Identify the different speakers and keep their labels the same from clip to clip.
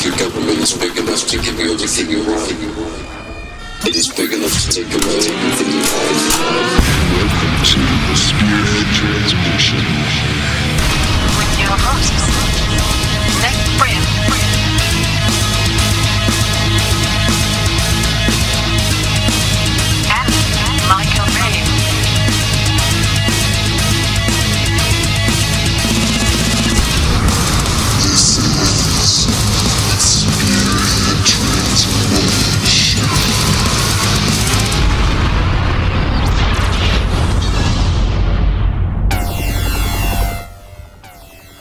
Speaker 1: think your government is big enough to give you everything you want. It is big enough to take away everything you want. Welcome to the Spearhead Transmission.
Speaker 2: With your hosts, Nick Brand and Makow.
Speaker 1: This is the Spearhead Transmission.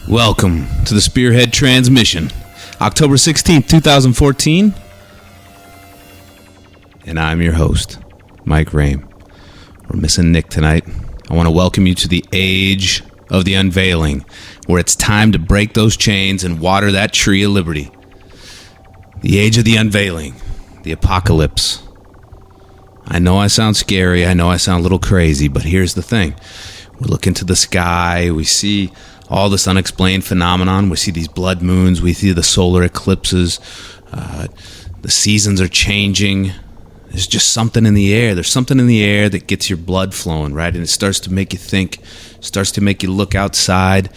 Speaker 3: Welcome to the Spearhead Transmission, October 16th, 2014, and I'm your host, Mike Rame. We're missing Nick tonight. I want to welcome you to the age of the unveiling, where it's time to break those chains and water that tree of liberty. The age of the unveiling, the apocalypse. I know I sound scary, I know I sound a little crazy, but here's the thing. We look into the sky, we see all this unexplained phenomenon. We see these blood moons. We see the solar eclipses. The seasons are changing. There's just something in the air. There's something in the air that gets your blood flowing, right? And it starts to make you think, starts to make you look outside.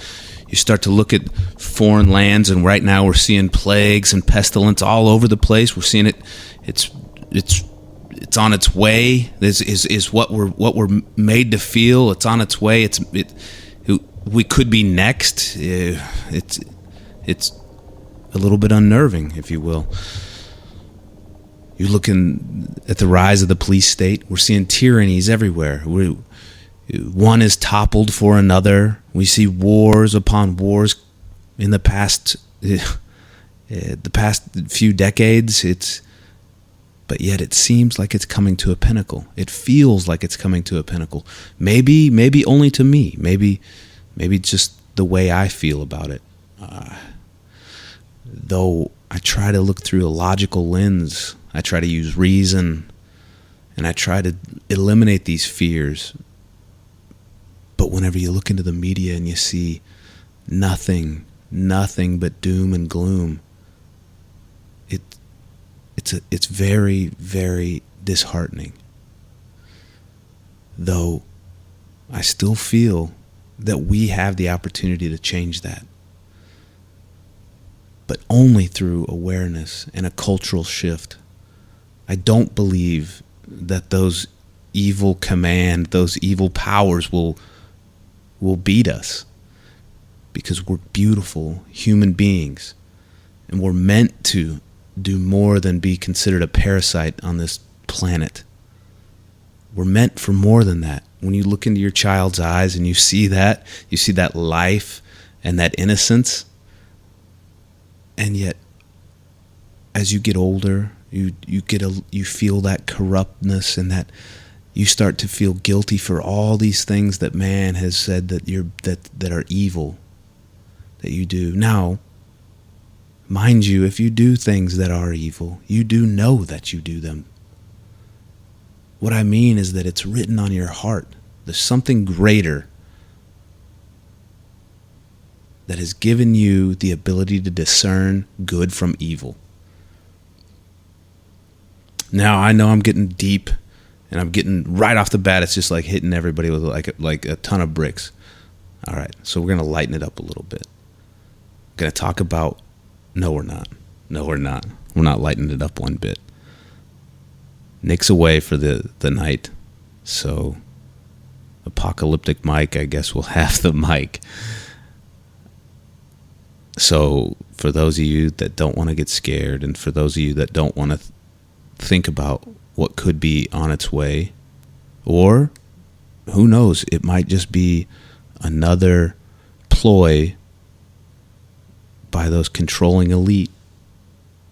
Speaker 3: You start to look at foreign lands, and right now we're seeing plagues and pestilence all over the place. We're seeing it. It's on its way. This is what we're made to feel. It's on its way. We could be next. It's a little bit unnerving, if you will. You're looking at the rise of the police state. We're seeing tyrannies everywhere. One is toppled for another. We see wars upon wars in the past few decades. But yet it seems like it's coming to a pinnacle. It feels like it's coming to a pinnacle. Maybe only to me. Maybe just the way I feel about it. Though I try to look through a logical lens, I try to use reason, and I try to eliminate these fears. But whenever you look into the media and you see nothing but doom and gloom, it's very, very disheartening. Though I still feel that we have the opportunity to change that, but only through awareness and a cultural shift. I don't believe that those evil powers will beat us, because we're beautiful human beings, and we're meant to do more than be considered a parasite on this planet. We're meant for more than that. When you look into your child's eyes and you see that life and that innocence, and yet as you get older, you feel that corruptness, and that you start to feel guilty for all these things that man has said that are evil, that you do. Now, mind you, if you do things that are evil, you do know that you do them. What I mean is that it's written on your heart. There's something greater that has given you the ability to discern good from evil. Now, I know I'm getting deep, and I'm getting right off the bat, it's just like hitting everybody with like a ton of bricks. All right, so we're going to lighten it up a little bit. We're going to talk about... No, we're not. We're not lightening it up one bit. Nick's away for the night, so Apocalyptic Mike, I guess, will have the mic. So for those of you that don't want to get scared, and for those of you that don't want to think about what could be on its way, or who knows, it might just be another ploy by those controlling elite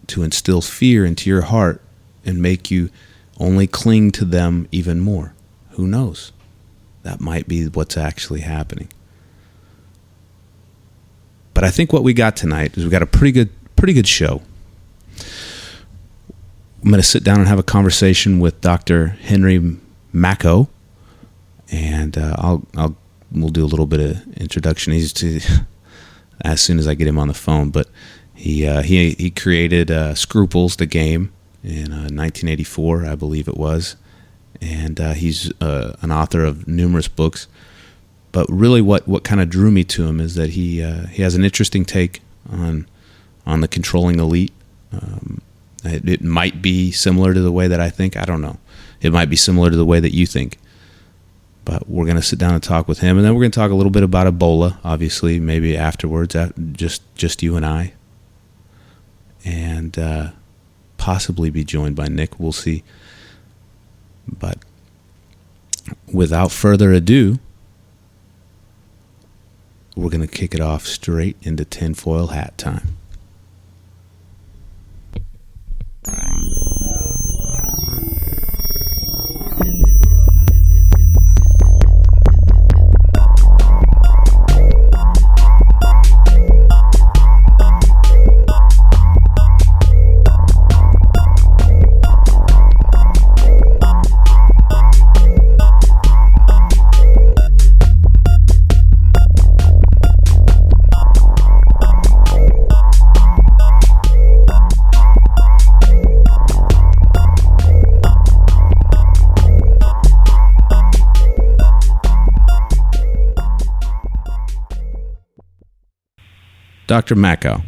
Speaker 3: to instill fear into your heart and make you only cling to them even more. Who knows? That might be what's actually happening. But I think what we got tonight is we got a pretty good show. I'm going to sit down and have a conversation with Dr. Henry Makow, and we'll do a little bit of introduction as soon as I get him on the phone. But He created Scruples, the game, in 1984, I believe it was, and he's an author of numerous books. But really, what kind of drew me to him is that he has an interesting take on the controlling elite. It might be similar to the way that I think. I don't know. It might be similar to the way that you think. But we're going to sit down and talk with him, and then we're going to talk a little bit about Ebola, obviously, maybe afterwards, just you and I, and possibly be joined by Nick. We'll see. But without further ado, we're going to kick it off straight into tinfoil hat time. Dr. Makow.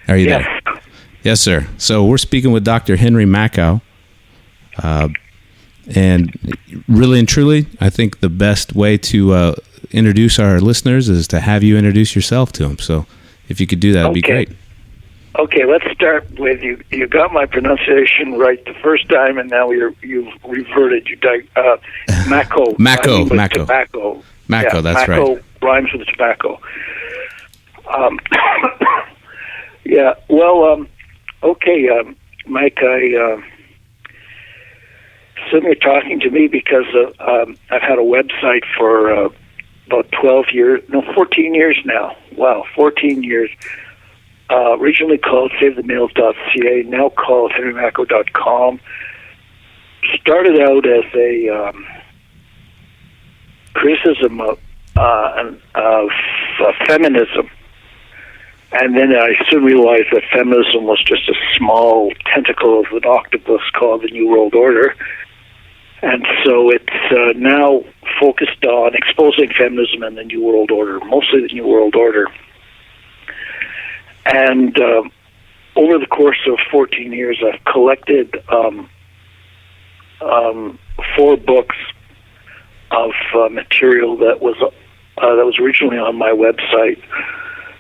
Speaker 3: Are you there? Yes, sir. So we're speaking with Dr. Henry Makow. And really and truly, I think the best way to introduce our listeners is to have you introduce yourself to them. So if you could do that, it'd be great.
Speaker 4: Okay, let's start with you. You got my pronunciation right the first time, and now you've reverted. Makow.
Speaker 3: Makow.
Speaker 4: Tobacco.
Speaker 3: Makow, that's
Speaker 4: Makow
Speaker 3: right.
Speaker 4: Rhymes with tobacco. Yeah. Well. Okay, Mike. I assume you're talking to me because I've had a website for about 14 years now. Wow, 14 years. Originally called SaveTheMails.ca, now called HenryMakow.com. Started out as a criticism of feminism, and then I soon realized that feminism was just a small tentacle of an octopus called the New World Order. And so it's now focused on exposing feminism and the New World Order, mostly the New World Order. And over the course of 14 years, I've collected 4 books of material that was originally on my website,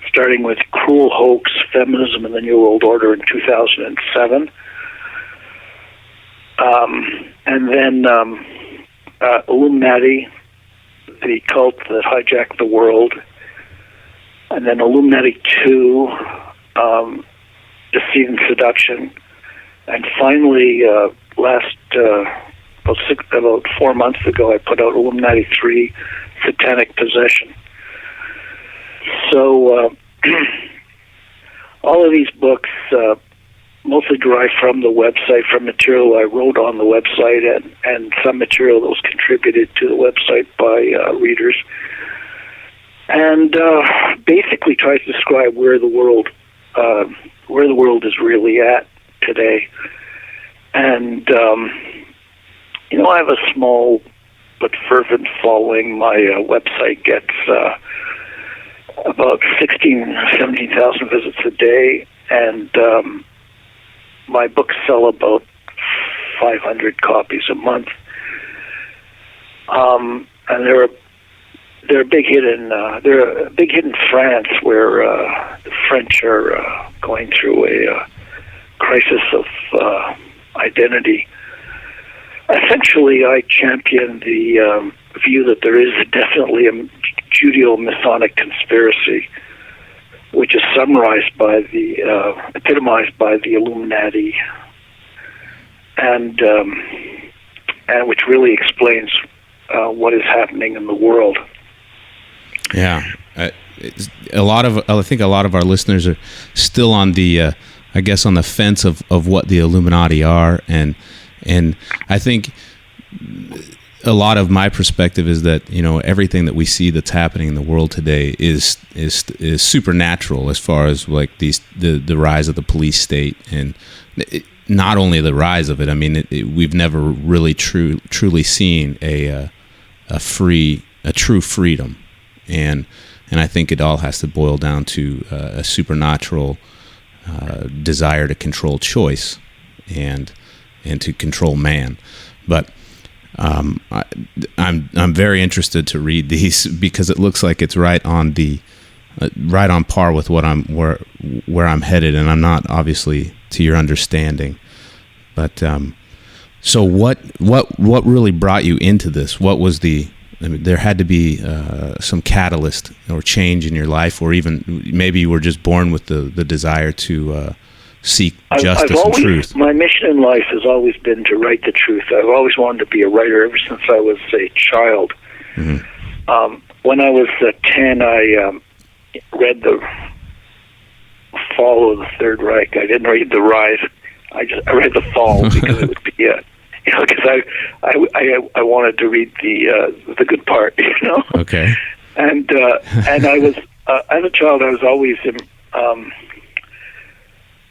Speaker 4: starting with Cruel Hoax, Feminism and the New World Order in 2007. And then Illuminati, the cult that hijacked the world. And then Illuminati 2, Deceit and Seduction. And finally, about 4 months ago, I put out Illuminati 3, Satanic Possession. So all of these books mostly derived from the website, from material I wrote on the website, and some material that was contributed to the website by readers. And basically tries to describe where the world is really at today. And I have a small but fervent following. My website gets about 17,000 visits a day, and my books sell about 500 copies a month. And they're a big hit in France, where the French are going through a crisis of identity. Essentially, I champion the view that there is definitely a Judeo-Masonic conspiracy, which is epitomized by the Illuminati, and which really explains what is happening in the world.
Speaker 3: Yeah, I think a lot of our listeners are still on the, on the fence of what the Illuminati are, and I think a lot of my perspective is that, you know, everything that we see that's happening in the world today is supernatural, as far as like the rise of the police state, and not only the rise of it. I mean, we've never really truly seen a true freedom, and I think it all has to boil down to a supernatural desire to control choice and to control man. But I'm very interested to read these, because it looks like it's right on par with what where I'm headed, and I'm not obviously to your understanding. But so what really brought you into this? What was there had to be some catalyst or change in your life, or even maybe you were just born with the desire to seek justice and truth.
Speaker 4: My mission in life has always been to write the truth. I've always wanted to be a writer ever since I was a child. Mm-hmm. When I was 10, I read the Fall of the Third Reich. I didn't read the Rise. I read the Fall because it would be, because I wanted to read the good part, you know.
Speaker 3: Okay.
Speaker 4: And I was as a child, I was always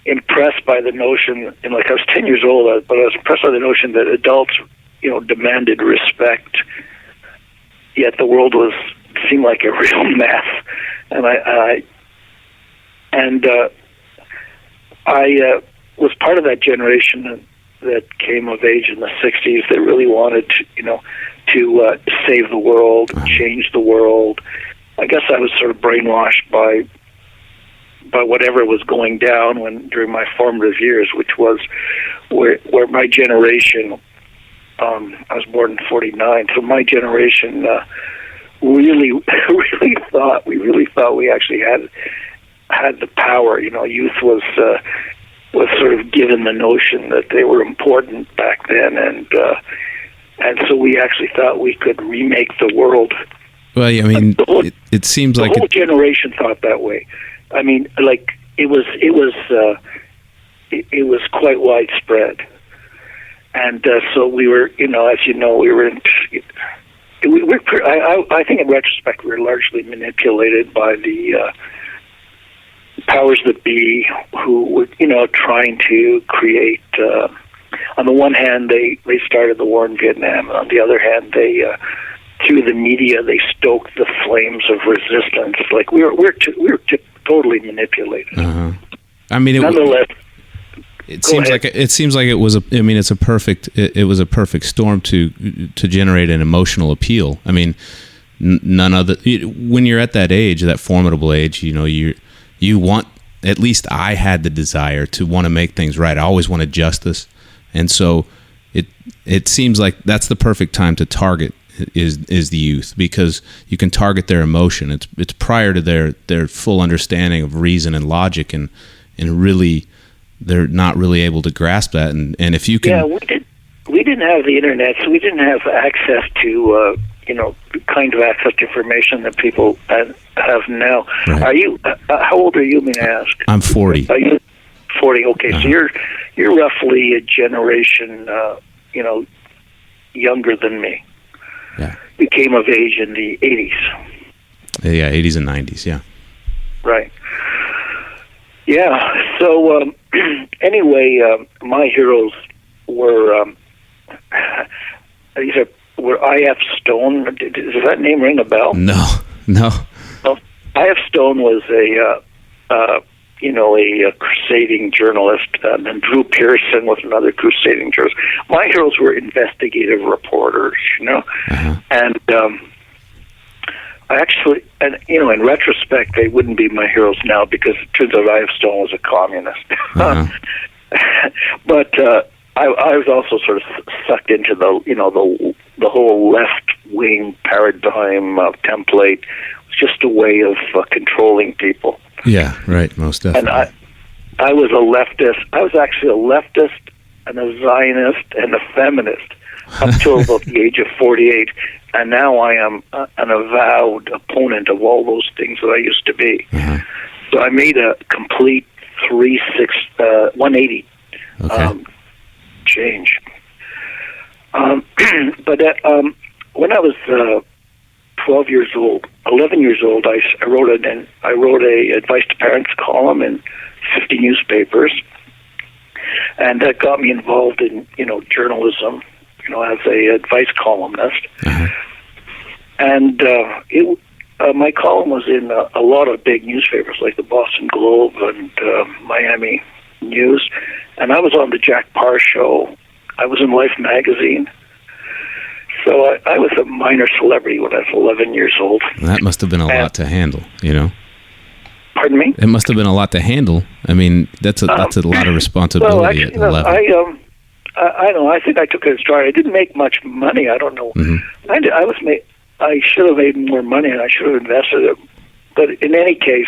Speaker 4: impressed by the notion, and like I was 10 years old, but I was impressed by the notion that adults, you know, demanded respect, yet the world seemed like a real mess. And I was part of that generation that came of age in the 60s that really wanted to, you know, to save the world, change the world. I guess I was sort of brainwashed by whatever was going down during my formative years, which was where my generation, I was born in 49, so my generation really thought we actually had the power. You know, youth was sort of given the notion that they were important back then, and so we actually thought we could remake the world.
Speaker 3: Well, I mean, it seems like
Speaker 4: the whole generation thought that way. I mean, like it was quite widespread, and so we were, you know, as you know, we were. I think in retrospect, we were largely manipulated by the powers that be, who were, you know, trying to create. On the one hand, they started the war in Vietnam, and on the other hand, they through the media they stoked the flames of resistance. Like we were totally manipulated.
Speaker 3: Uh-huh. I mean,
Speaker 4: nonetheless,
Speaker 3: it seems like it was it's a perfect. It was a perfect storm to generate an emotional appeal. I mean, none other when you're at that age, that formidable age, you know, you want, at least I had the desire to want to make things right. I always wanted justice, and so it seems like that's the perfect time to target is the youth, because you can target their emotion. It's prior to their full understanding of reason and logic, and really they're not really able to grasp that. And if you can,
Speaker 4: we didn't have the internet, so we didn't have access to the kind of access to information that people have now.
Speaker 3: Right.
Speaker 4: Are you? How old are you? May I ask?
Speaker 3: I'm 40.
Speaker 4: Are you 40? Okay,
Speaker 3: Uh-huh.
Speaker 4: so you're roughly a generation, younger than me.
Speaker 3: Yeah.
Speaker 4: We came of age in the 80s.
Speaker 3: Yeah, 80s and 90s. Yeah.
Speaker 4: Right. Yeah. So anyway, my heroes were were I.F. Stone. Does that name ring a bell?
Speaker 3: No.
Speaker 4: Well, I.F. Stone was a crusading journalist, and Drew Pearson was another crusading journalist. My heroes were investigative reporters, you know,
Speaker 3: Uh-huh.
Speaker 4: and I actually, in retrospect, they wouldn't be my heroes now, because it turns out I.F. Stone was a communist.
Speaker 3: Uh-huh.
Speaker 4: But I was also sort of sucked into the whole left wing paradigm template. It was just a way of controlling people.
Speaker 3: Yeah, right, most definitely.
Speaker 4: And I was a leftist. I was actually a leftist and a Zionist and a feminist up till about the age of 48. And now I am an avowed opponent of all those things that I used to be.
Speaker 3: Uh-huh.
Speaker 4: So I made a complete 180
Speaker 3: Okay.
Speaker 4: change. But when I was 11 years old, I wrote a advice to parents column in 50 newspapers, and that got me involved in journalism, as a advice columnist.
Speaker 3: Uh-huh.
Speaker 4: And my column was in a lot of big newspapers like the Boston Globe and Miami News, and I was on the Jack Parr show. I was in Life magazine. So I was a minor celebrity when I was 11 years old.
Speaker 3: That must have been a lot to handle,
Speaker 4: Pardon me?
Speaker 3: It must have been a lot to handle. I mean, that's a lot of responsibility
Speaker 4: well, actually,
Speaker 3: at 11.
Speaker 4: I know. I think I took it in stride. I didn't make much money. I don't know.
Speaker 3: Mm-hmm.
Speaker 4: I should have made more money, and I should have invested it. But in any case,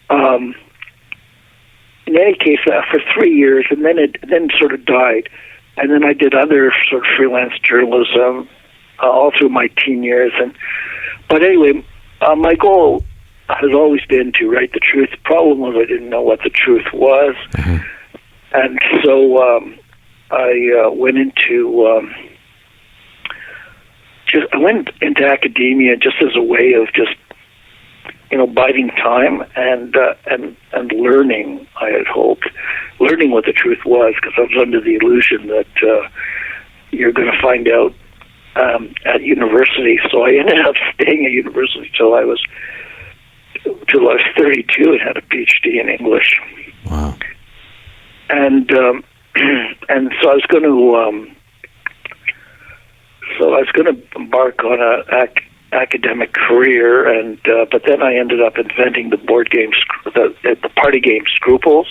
Speaker 4: for 3 years, and then it sort of died. And then I did other sort of freelance journalism all through my teen years. But anyway, my goal has always been to write the truth. The problem was I didn't know what the truth was.
Speaker 3: Mm-hmm.
Speaker 4: And so I went into I went into academia just as a way of just biding time and learning. I had hoped learning what the truth was, because I was under the illusion that you're going to find out at university. So I ended up staying at university till I was 32 and had a PhD in English.
Speaker 3: Wow.
Speaker 4: And so I was going to embark on a academic career, and but then I ended up inventing the board game, the party game Scruples.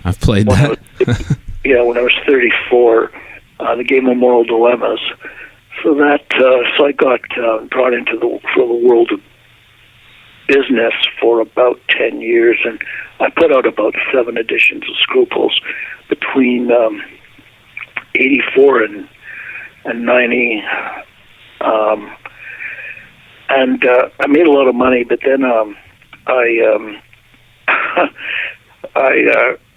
Speaker 3: I've played that.
Speaker 4: When I was 34, the game of moral dilemmas. So I got brought into the world of business for about 10 years, and I put out about 7 editions of Scruples between 84 and 90. And I made a lot of money, but then I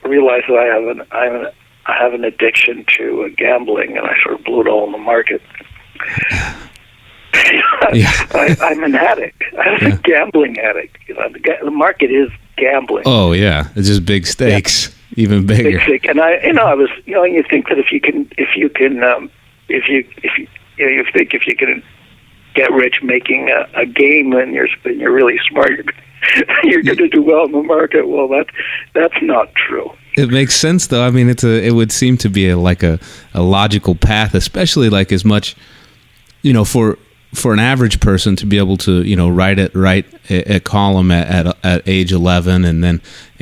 Speaker 4: realized that I have an addiction to gambling, and I sort of blew it all in the market. I'm an addict. I'm a gambling addict. The market is gambling.
Speaker 3: Oh yeah, it's just big stakes, even bigger.
Speaker 4: Big stake. And I was, you think that if you can get rich making a game, and you're really smart, you're going to do well in the market. Well, that's not true.
Speaker 3: It makes sense, though. I mean, it would seem to be a logical path, especially as much, for an average person to be able to write a column at age 11 and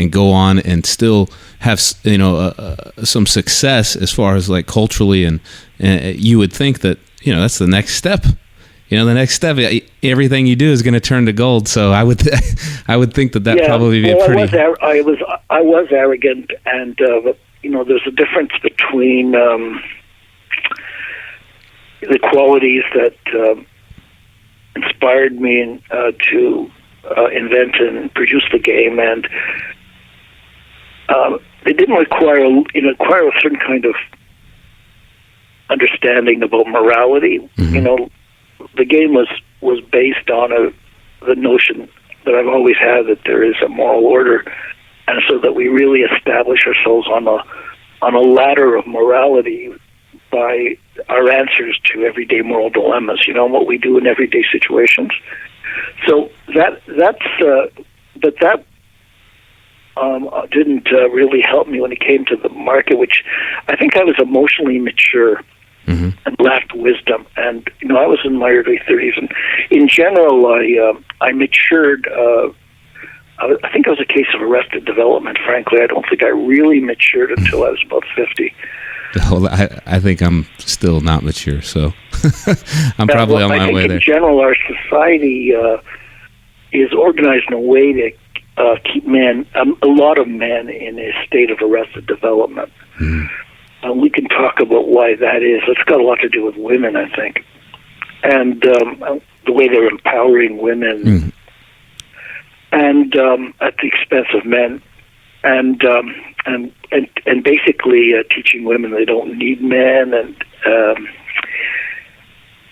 Speaker 3: go on and still have some success as far as culturally, and you would think that that's the next step. The next step, everything you do is going to turn to gold. So I would think that probably be a pretty.
Speaker 4: I was arrogant, and there's a difference between the qualities that inspired me to invent and produce the game, and they didn't require a certain kind of understanding about morality.
Speaker 3: Mm-hmm.
Speaker 4: The game was based on the notion that I've always had that there is a moral order, and so that we really establish ourselves on a ladder of morality by our answers to everyday moral dilemmas. What we do in everyday situations. So that didn't really help me when it came to the market, which I think I was emotionally mature.
Speaker 3: Mm-hmm.
Speaker 4: And lacked wisdom, and I was in my early 30s, and in general, I matured. I think it was a case of arrested development. Frankly, I don't think I really matured until I was about 50.
Speaker 3: Well, I think I'm still not mature, so I'm probably on my way there.
Speaker 4: In general, our society is organized in a way to keep a lot of men in a state of arrested development.
Speaker 3: Mm-hmm.
Speaker 4: We can talk about why that is. It's got a lot to do with women, I think, and the way they're empowering women, and at the expense of men, and basically teaching women they don't need men, and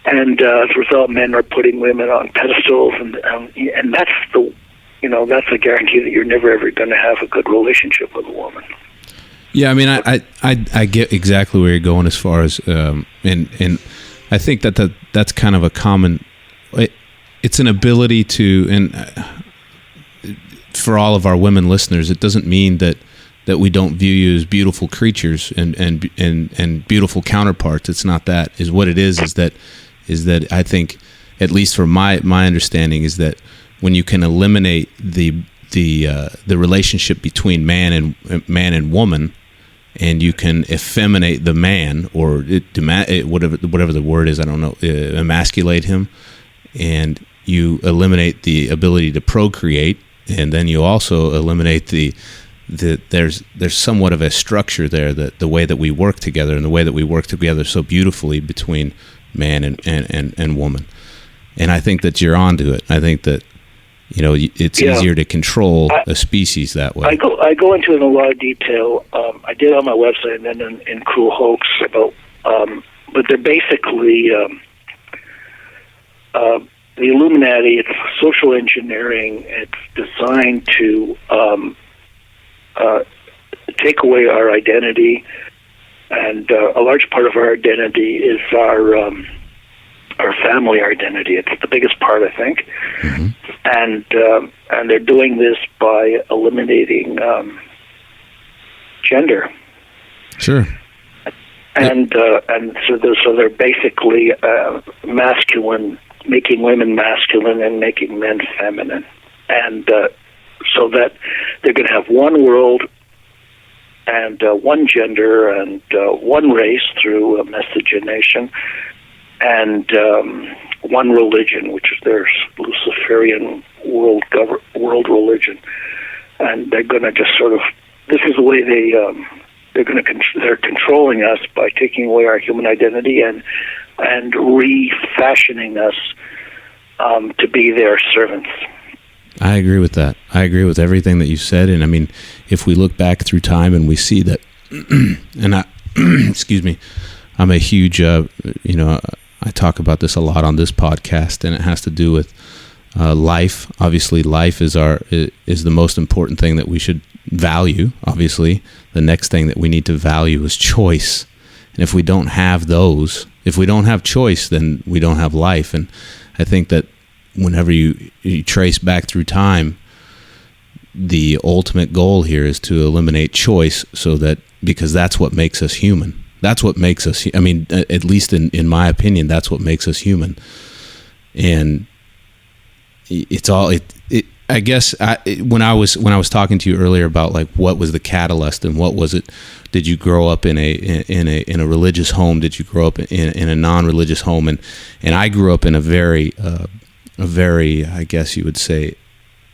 Speaker 4: And as a result, men are putting women on pedestals, and that's that's a guarantee that you're never ever going to have a good relationship with a woman.
Speaker 3: Yeah, I mean, I get exactly where you're going as far as and I think that's kind of a common. It's an ability to, and for all of our women listeners, it doesn't mean that we don't view you as beautiful creatures and beautiful counterparts. It's not that. Is what it is that I think, at least from my understanding, is that when you can eliminate the relationship between man and woman, and you can effeminate the man, or whatever the word is, I don't know, emasculate him, and you eliminate the ability to procreate, and then you also eliminate there's somewhat of a structure there, that the way that we work together, and the way that we work together so beautifully between man and woman. And I think that you're onto it. I think that it's easier to control a species that way.
Speaker 4: I go into it in a lot of detail. I did on my website and then in Cruel Hoax about, but they're basically the Illuminati. It's social engineering. It's designed to take away our identity, and a large part of our identity is our family identity. It's the biggest part, I think. Mm-hmm. And they're doing this by eliminating gender.
Speaker 3: Sure.
Speaker 4: And so they're basically masculine, making women masculine and making men feminine, and so that they're going to have one world and one gender and one race through miscegenation, and one religion, which is their Luciferian world religion. And they're going to just sort of, this is the way they're controlling us by taking away our human identity and refashioning us to be their servants.
Speaker 3: I agree with that. I agree with everything that you said. And I mean, if we look back through time and we see that, and excuse me, I'm a huge, I talk about this a lot on this podcast, and it has to do with life. Obviously, life is the most important thing that we should value. Obviously, the next thing that we need to value is choice. And if we don't have those, if we don't have choice, then we don't have life. And I think that whenever you trace back through time, the ultimate goal here is to eliminate choice, because that's what makes us human. That's what makes us, I mean, at least in my opinion, that's what makes us human. And it's all, I guess when I was talking to you earlier about like what was the catalyst and what was it, did you grow up in a religious home? Did you grow up in a non-religious home? And I grew up in a very, I guess you would say,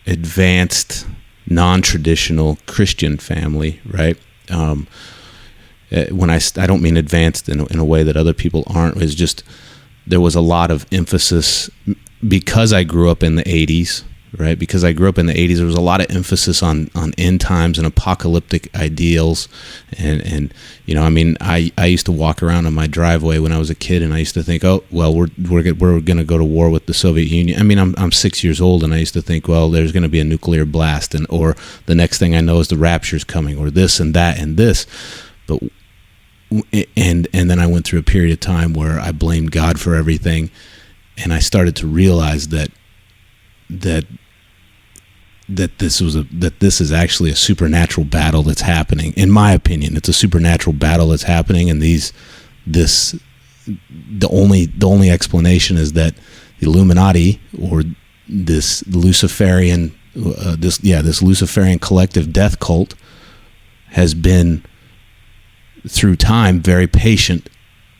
Speaker 3: advanced, non-traditional Christian family, right? When I don't mean advanced in a way that other people aren't. It's just there was a lot of emphasis because I grew up in the 80s, right? Because I grew up in the 80s, there was a lot of emphasis on end times and apocalyptic ideals, and I mean, I used to walk around on my driveway when I was a kid, and I used to think, oh, well, we're going to go to war with the Soviet Union. I mean, I'm 6 years old, and I used to think, well, there's going to be a nuclear blast, or the next thing I know is the rapture's coming, or this and that and this. But and then I went through a period of time where I blamed God for everything, and I started to realize that this is actually a supernatural battle that's happening. In my opinion, it's a supernatural battle that's happening, and the only explanation is that the Illuminati, or this Luciferian this Luciferian collective death cult, has been through time very patient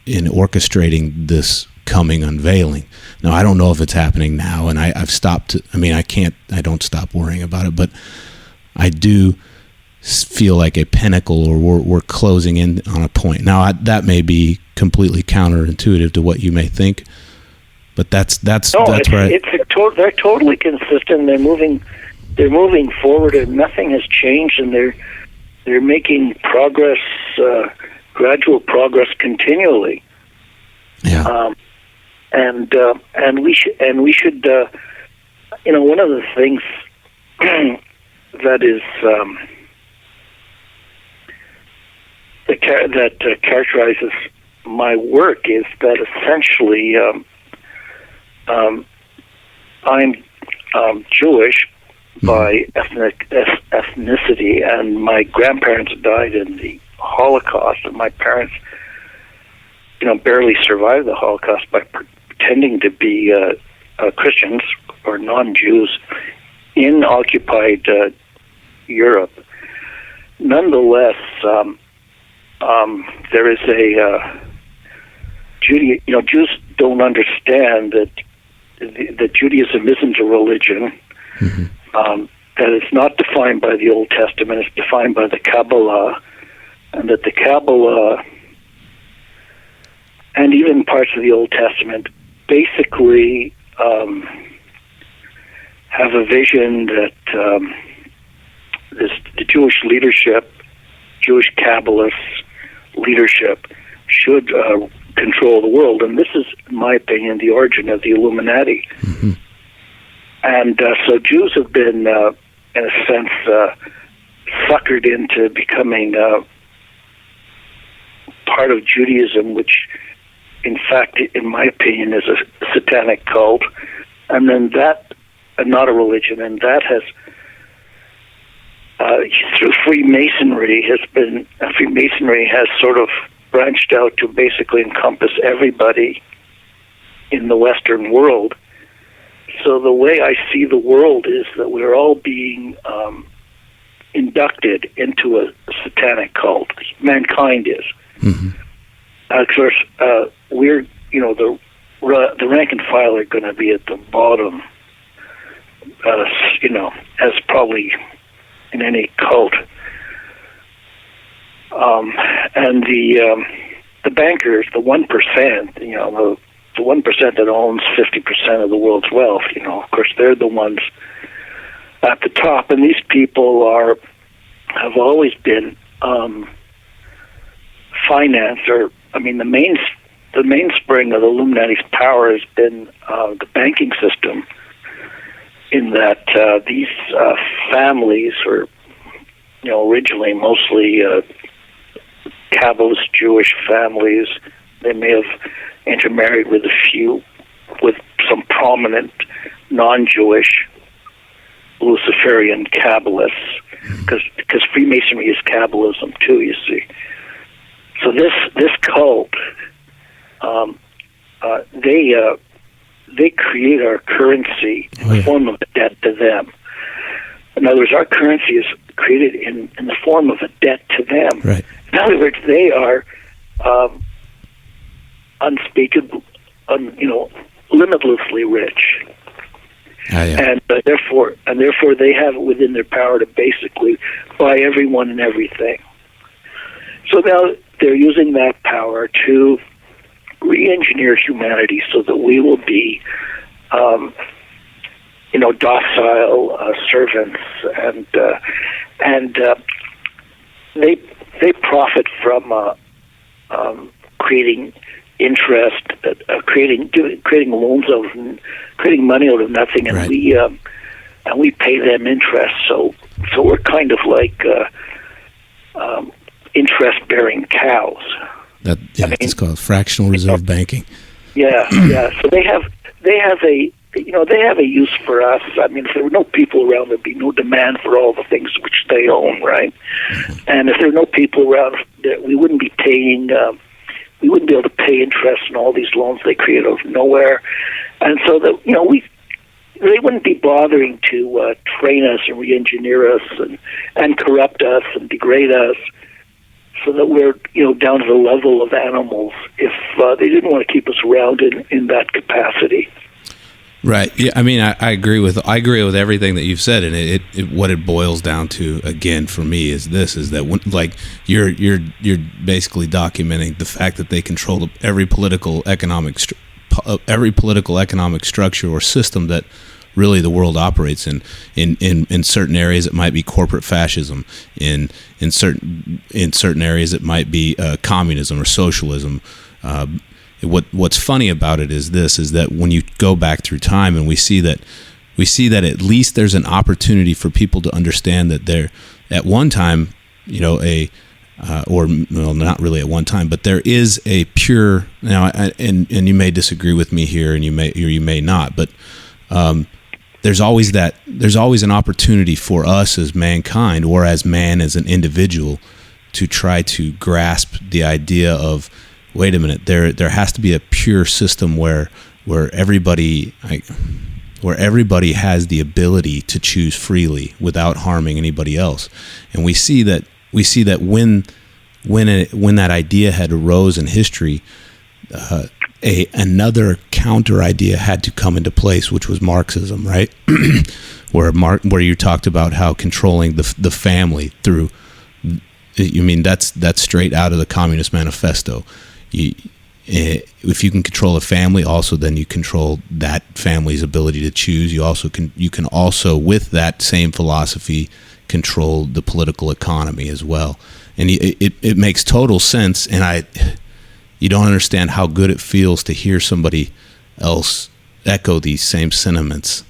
Speaker 3: in orchestrating this coming unveiling. Now, I don't know if it's happening now, and I've stopped. I mean, I don't stop worrying about it, but I do feel like a pinnacle, or we're closing in on a point. Now, that may be completely counterintuitive to what you may think, but that's where
Speaker 4: they're totally consistent. They're moving forward, and nothing has changed, and they're making progress, gradual progress, continually.
Speaker 3: Yeah.
Speaker 4: and we should one of the things that is that characterizes my work is that essentially I'm Jewish by ethnicity, and my grandparents died in the Holocaust, and my parents, barely survived the Holocaust by pretending to be Christians or non-Jews in occupied Europe. Nonetheless, there is a Jews don't understand that Judaism isn't a religion.
Speaker 3: Mm-hmm.
Speaker 4: That it's not defined by the Old Testament; it's defined by the Kabbalah, and that the Kabbalah and even parts of the Old Testament basically have a vision that the Jewish leadership, Jewish Kabbalists leadership, should control the world. And this is, in my opinion, the origin of the Illuminati.
Speaker 3: Mm-hmm.
Speaker 4: And so Jews have been, in a sense, suckered into becoming part of Judaism, which, in fact, in my opinion, is a satanic cult. And then that, not a religion, and that has, through Freemasonry has sort of branched out to basically encompass everybody in the Western world. So the way I see the world is that we're all being inducted into a satanic cult. Mankind is.
Speaker 3: Mm-hmm.
Speaker 4: Of course, we're, the rank and file are going to be at the bottom, as probably in any cult. And the bankers, the 1%, the 1% that owns 50% of the world's wealth, of course, they're the ones at the top. And these people have always been financed, or, the mainspring of the Illuminati's power has been the banking system, in that these families were, originally mostly Kabbalist Jewish families. They may have intermarried with some prominent non-Jewish Luciferian Kabbalists, because Freemasonry is Kabbalism too, you see. So this cult, they create our currency in the form of a debt to them. In other words, our currency is created in the form of a debt to them.
Speaker 3: Right.
Speaker 4: In other words, they are unspeakable, limitlessly rich. And therefore they have it within their power to basically buy everyone and everything. So now they're using that power to re-engineer humanity so that we will be, docile servants, and they profit from creating interest, creating loans creating money out of nothing, and right. we pay them interest. So we're kind of like interest-bearing cows.
Speaker 3: It's called fractional reserve banking.
Speaker 4: Yeah. So they have a use for us. If there were no people around, there'd be no demand for all the things which they own, right? Mm-hmm. And if there were no people around, we wouldn't be paying. We wouldn't be able to pay interest on all these loans they create out of nowhere, and so that they wouldn't be bothering to train us and re-engineer us and corrupt us and degrade us, so that we're down to the level of animals if they didn't want to keep us around in that capacity.
Speaker 3: Right. Yeah. I agree with everything that you've said, and it what it boils down to again for me is that you're basically documenting the fact that they control every political economic structure or system that really the world operates in. In certain areas it might be corporate fascism. In certain areas it might be communism or socialism. what's funny about it is that when you go back through time and we see that at least there's an opportunity for people to understand that there at one time, not really at one time, but there is a pure and you may disagree with me here, and you may not, but there's always an opportunity for us as mankind, or as man as an individual, to try to grasp the idea of, wait a minute, there has to be a pure system where everybody has the ability to choose freely without harming anybody else. And we see that when that idea had arose in history, another counter idea had to come into place, which was Marxism, right? where you talked about how controlling the family through, that's straight out of the Communist Manifesto. If you can control a family, also then you control that family's ability to choose. You can also, with that same philosophy, control the political economy as well. And it makes total sense. And you don't understand how good it feels to hear somebody else echo these same sentiments.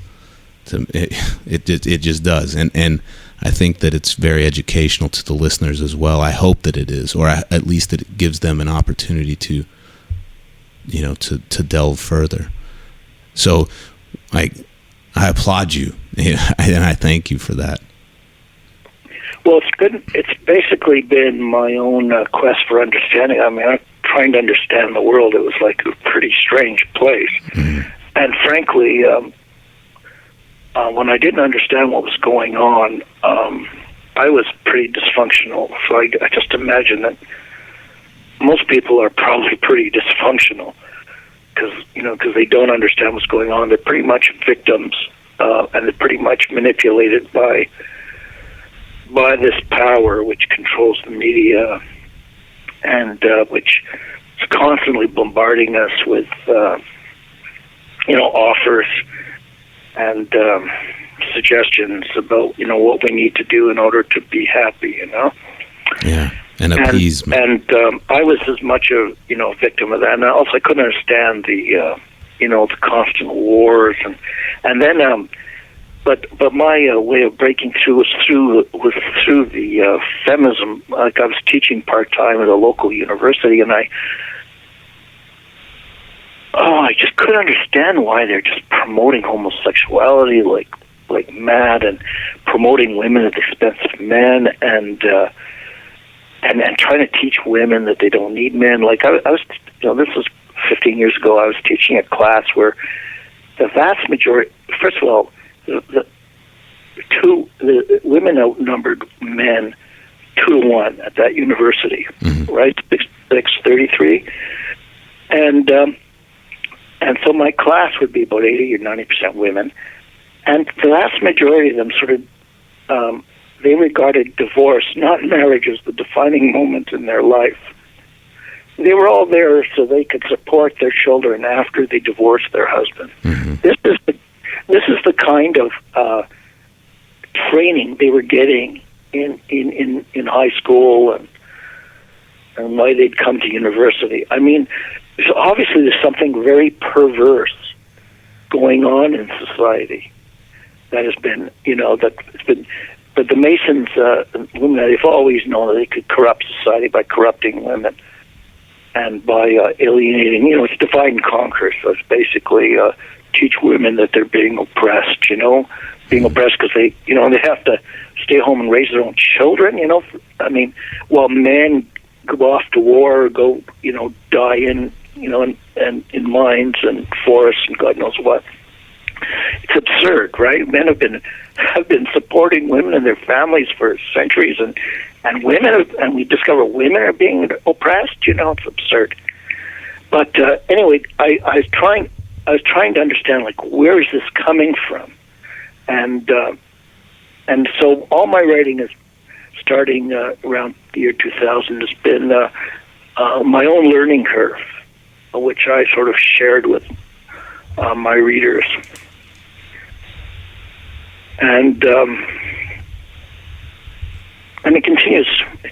Speaker 3: It just does. And I think that it's very educational to the listeners as well. I hope that it is, or at least that it gives them an opportunity to delve further. So I applaud you, and I thank you for that.
Speaker 4: Well, it's basically been my own quest for understanding. I mean, I'm trying to understand the world. It was like a pretty strange place. Mm-hmm. And frankly, when I didn't understand what was going on, I was pretty dysfunctional. So I just imagine that most people are probably pretty dysfunctional because they don't understand what's going on. They're pretty much victims, and they're pretty much manipulated by this power which controls the media and which is constantly bombarding us with offers and suggestions about what we need to do in order to be happy.
Speaker 3: Yeah, and appeasement.
Speaker 4: And I was as much a victim of that, and also I couldn't understand the the constant wars and then. But my way of breaking through was through the feminism. Like I was teaching part-time at a local university, and I just couldn't understand why they're just promoting homosexuality like mad, and promoting women at the expense of men, and trying to teach women that they don't need men. Like I was, this was 15 years ago. I was teaching a class where the vast majority, first of all, the the women outnumbered men 2-1 at that university, mm-hmm. right? 633, and so my class would be about 80 or 90% women, and the vast majority of them sort of they regarded divorce, not marriage, as the defining moment in their life. They were all there so they could support their children after they divorced their husband. Mm-hmm. This is the kind of training they were getting in high school and why they'd come to university. I mean, so obviously there's something very perverse going on in society that has been, but the Masons, women, they've always known that they could corrupt society by corrupting women and by alienating, it's divide and conquer. So it's basically teach women that they're being oppressed, being oppressed because they have to stay home and raise their own children, I mean, while men go off to war, go, die in, and in mines and forests and God knows what. It's absurd, right? Men have been supporting women and their families for centuries, and we discover women are being oppressed. It's absurd. But anyway, I was trying to understand, like, where is this coming from, and so all my writing is starting around the year 2000 has been my own learning curve, which I sort of shared with my readers. And it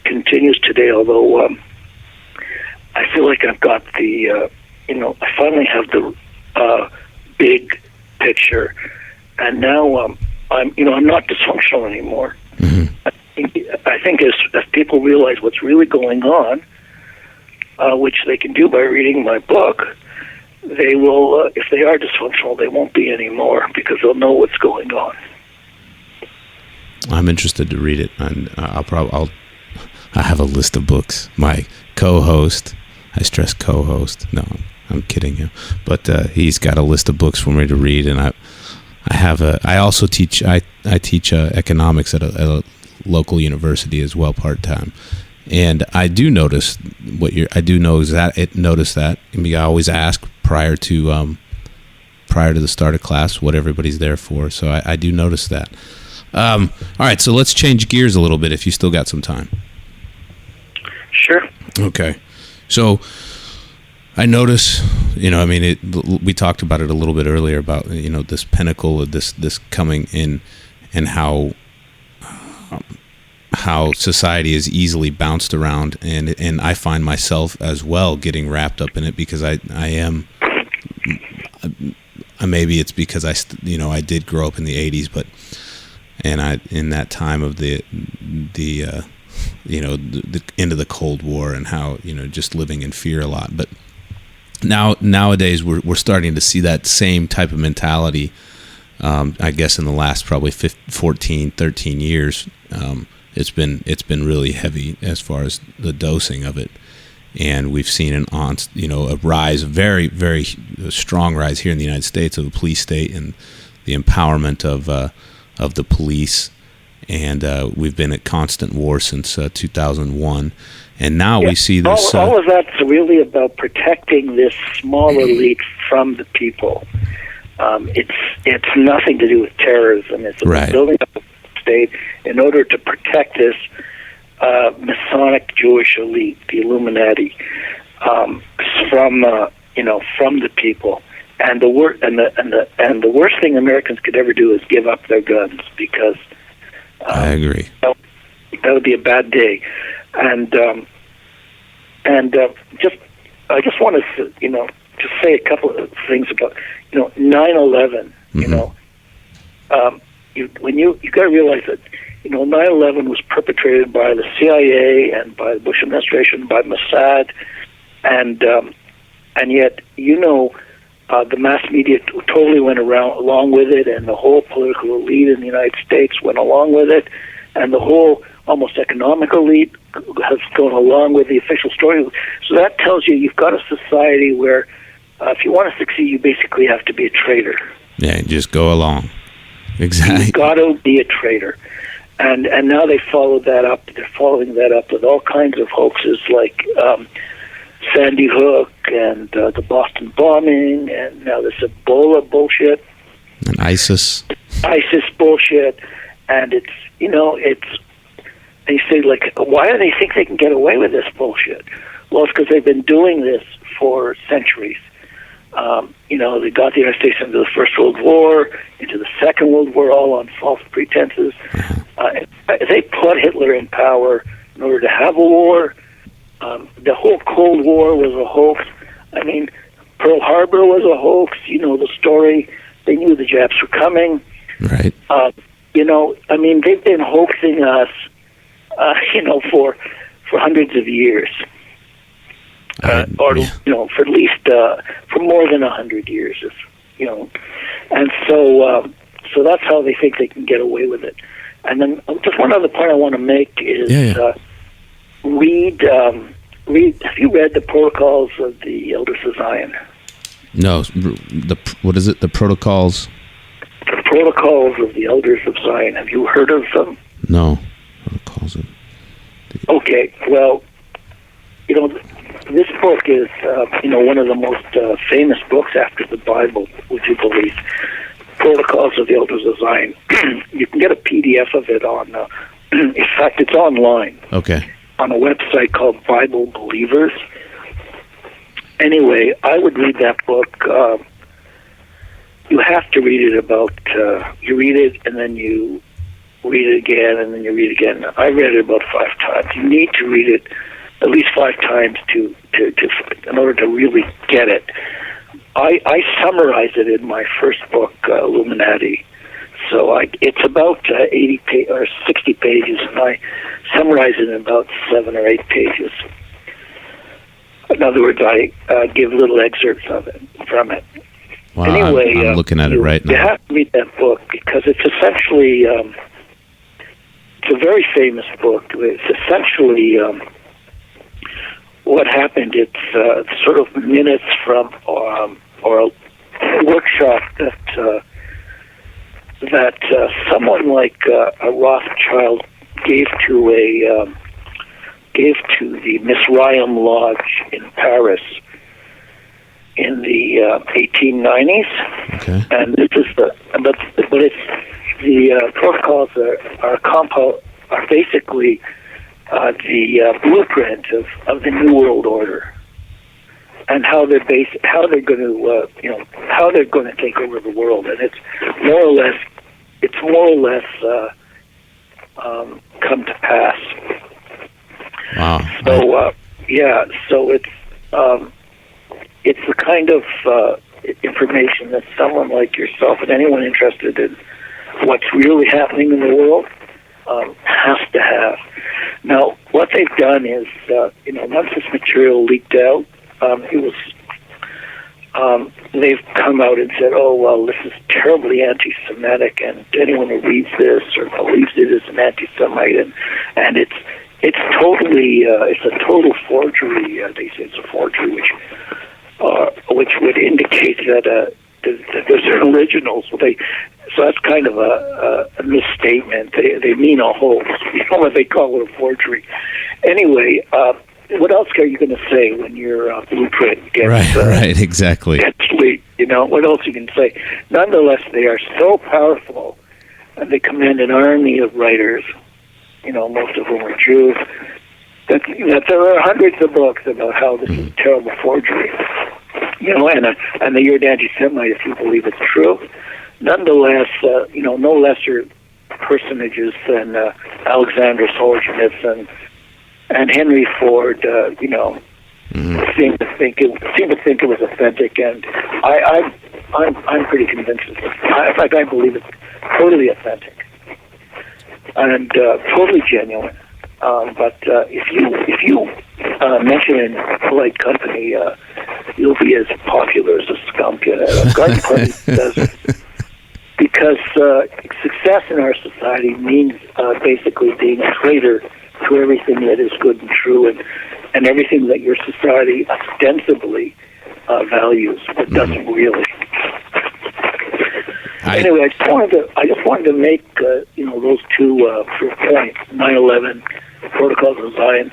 Speaker 4: continues today. Although I feel like I've got the I finally have the big picture, and now I'm not dysfunctional anymore.
Speaker 3: Mm-hmm.
Speaker 4: I think as people realize what's really going on, which they can do by reading my book, they will. If they are dysfunctional, they won't be anymore because they'll know what's going on.
Speaker 3: I'm interested to read it, and I have a list of books. My co-host, I stress co-host. No, I'm kidding you, but he's got a list of books for me to read, and I also teach. I teach economics at a local university as well, part time, and I do notice notice that. I mean, I always ask prior to the start of class what everybody's there for, so I do notice that. All right, so let's change gears a little bit if you still got some time.
Speaker 4: Sure.
Speaker 3: Okay. So I notice, we talked about it a little bit earlier about, this pinnacle of this coming in and how society is easily bounced around. And I find myself as well getting wrapped up in it because I am, maybe it's because I did grow up in the 80s, but in that time of the end of the Cold War and how, just living in fear a lot. But nowadays we're starting to see that same type of mentality, I guess in the last probably 14, 13 years. It's been really heavy as far as the dosing of it. And we've seen a rise, a very, very strong rise here in the United States of the police state and the empowerment of the police, and we've been at constant war since 2001, and now we see this.
Speaker 4: All of that's really about protecting this small elite from the people. It's nothing to do with terrorism. It's about building up a state in order to protect this Masonic Jewish elite, the Illuminati, from the people. And the worst thing Americans could ever do is give up their guns, because
Speaker 3: I agree.
Speaker 4: That would be a bad day. And I just want to just say a couple of things about 9/11. When you got to realize that 9/11 was perpetrated by the CIA and by the Bush administration, by Mossad, and yet the mass media totally went along with it, and the whole political elite in the United States went along with it, and the whole almost economic elite has gone along with the official story. So that tells you've got a society where if you want to succeed, you basically have to be a traitor.
Speaker 3: Yeah, just go along. Exactly.
Speaker 4: You've got to be a traitor. And now they followed that up. They're following that up with all kinds of hoaxes like Sandy Hook and the Boston bombing, and now this Ebola bullshit,
Speaker 3: and ISIS
Speaker 4: bullshit, and it's they say, like, why do they think they can get away with this bullshit? Well, it's because they've been doing this for centuries. They got the United States into the First World War, into the Second World War, all on false pretenses. They put Hitler in power in order to have a war. The whole Cold War was a hoax. I mean, Pearl Harbor was a hoax. The story. They knew the Japs were coming.
Speaker 3: Right.
Speaker 4: They've been hoaxing us, for hundreds of years. For at least for more than 100 years, and so that's how they think they can get away with it. And then just one other point I want to make is read. Have you read the Protocols of the Elders of Zion?
Speaker 3: No. What is it? The Protocols.
Speaker 4: The Protocols of the Elders of Zion. Have you heard of them?
Speaker 3: No. Protocols of.
Speaker 4: Okay. Well, this book is, one of the most famous books after the Bible, would you believe? Protocols of the Elders of Zion. You can get a PDF of it on, in fact, it's online.
Speaker 3: Okay.
Speaker 4: On a website called Bible Believers. Anyway, I would read that book. You have to read it you read it and then you read it again and then you read it again. I read it about 5 times. You need to read it at least 5 times to in order to really get it. I summarize it in my first book, Illuminati. So it's about 80 or 60 pages, and I summarize it in about 7 or 8 pages. In other words, I give little excerpts of it from it.
Speaker 3: Wow,
Speaker 4: anyway,
Speaker 3: I'm looking at it right now.
Speaker 4: You have to read that book because it's essentially it's a very famous book. It's essentially what happened. It's sort of minutes from or a workshop that someone like a Rothschild gave to the Misraim Lodge in Paris in the 1890s.
Speaker 3: Okay.
Speaker 4: And this is but it's the protocols are basically the blueprint of the New World Order and how they're going to how they're going to take over the world. And it's more or less come to pass.
Speaker 3: Wow.
Speaker 4: So so it's the kind of information that someone like yourself and anyone interested in what's really happening in the world has to have. Now, what they've done is, once this material leaked out, they've come out and said, "Oh, well, this is terribly anti-Semitic, and anyone who reads this or believes it is an anti-Semite, and it's totally it's a total forgery." They say it's a forgery, which would indicate that there's originals. So that's kind of a misstatement. They mean a whole, what they call it, a forgery. Anyway, what else are you going to say when your blueprint gets
Speaker 3: right, exactly.
Speaker 4: gets leaked? What else you can say? Nonetheless, they are so powerful, and they command an army of writers. Most of whom are Jews. That there are hundreds of books about how this is a terrible forgery. And that you're an anti-Semite if you believe it's true. Nonetheless, no lesser personages than Alexander Solzhenitsyn and Henry Ford, seem to think it was authentic, and I'm pretty convinced. In fact, I believe it's totally authentic and totally genuine. But if you mention it in polite company, you'll be as popular as a skunk at a garden party. Because success in our society means basically being a traitor to everything that is good and true, and everything that your society ostensibly values, but doesn't really. Anyway, I just wanted to make those two points: 9/11, Protocols of Zion.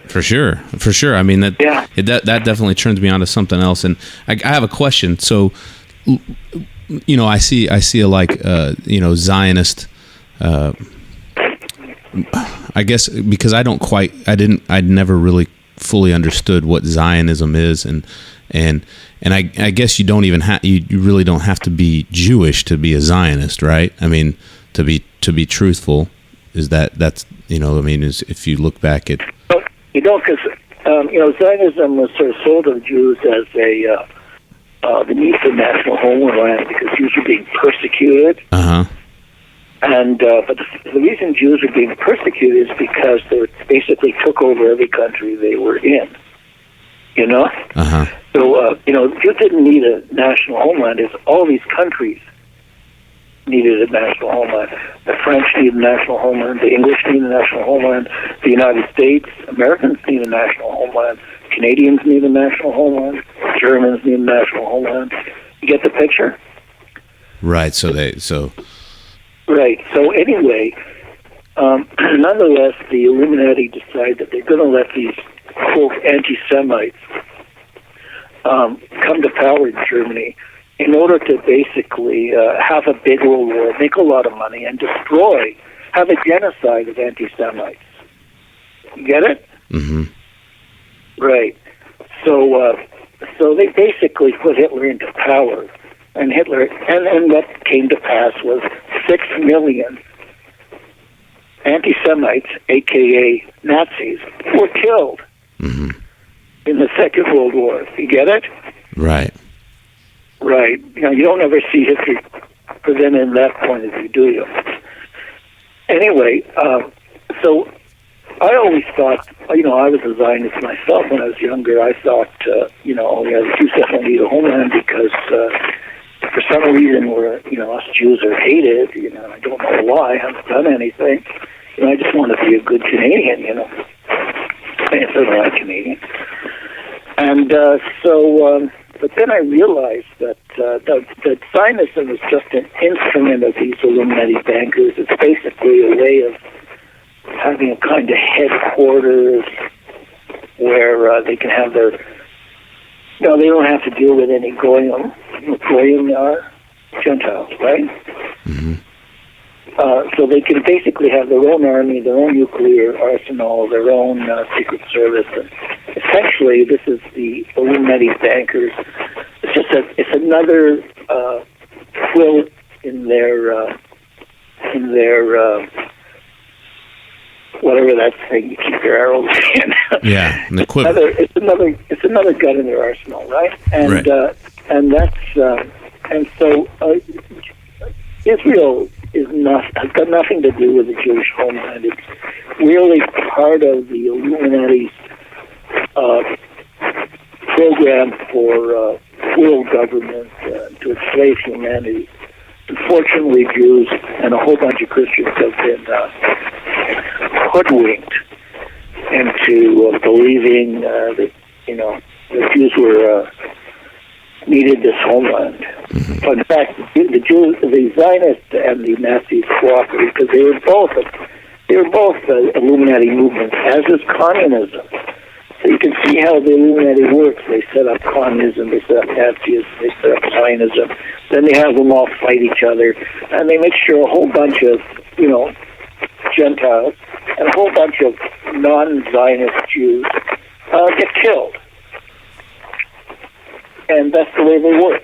Speaker 3: For sure. I mean that definitely turns me on to something else. And I have a question. So, I see a Zionist. I guess because I'd never really fully understood what Zionism is, and I guess you don't even you really don't have to be Jewish to be a Zionist, right? I mean, to be truthful, that's if you look back at
Speaker 4: because Zionism was sort of sold to the Jews as the need for national homeland because Jews were being persecuted. And but the reason Jews are being persecuted is because they basically took over every country they were in. So Jews didn't need a national homeland. It's all these countries needed a national homeland. The French need a national homeland. The English need a national homeland. The United States, Americans need a national homeland. Canadians need a national homeland. Germans need a national homeland. You get the picture?
Speaker 3: Right.
Speaker 4: Right. So anyway, nonetheless, the Illuminati decide that they're going to let these quote anti-Semites come to power in Germany in order to basically have a big world war, make a lot of money, and have a genocide of anti-Semites. You get it?
Speaker 3: Mm-hmm.
Speaker 4: Right. So they basically put Hitler into power, and what came to pass was 6 million anti-Semites, a.k.a. Nazis, were killed
Speaker 3: Mm-hmm.
Speaker 4: in the Second World War. You get it?
Speaker 3: Right.
Speaker 4: Right. You don't ever see history presented in that point of view, do you? Anyway, so I always thought, I was a Zionist myself when I was younger. I thought, the Jews definitely need a homeland because for some reason us Jews are hated. I don't know why. I haven't done anything. I just want to be a good Canadian, I certainly like Canadian. And but then I realized that Zionism is just an instrument of these Illuminati bankers. It's basically a way of having a kind of headquarters where they can have their, they don't have to deal with any Goyim. Goyim are Gentiles, right?
Speaker 3: Mm-hmm.
Speaker 4: So they can basically have their own army, their own nuclear arsenal, their own secret service. And essentially, this is the Illuminati bankers. It's just it's another quill in their whatever that thing you keep your arrows in.
Speaker 3: Yeah, an equivalent.
Speaker 4: It's another gun in their arsenal, right? And
Speaker 3: right.
Speaker 4: And that's and so Israel has got nothing to do with the Jewish homeland. It's really part of the Illuminati's program for world government to enslave humanity. Unfortunately, Jews and a whole bunch of Christians have been hoodwinked into believing that the Jews were needed this homeland. But in fact, the Jews, the Zionists, and the Nazis cooperated because they were both Illuminati movements, as is communism. So you can see how the Illuminati works. They set up communism, they set up Nazism, they set up Zionism. Then they have them all fight each other, and they make sure a whole bunch of Gentiles and a whole bunch of non-Zionist Jews get killed. And that's the way they work.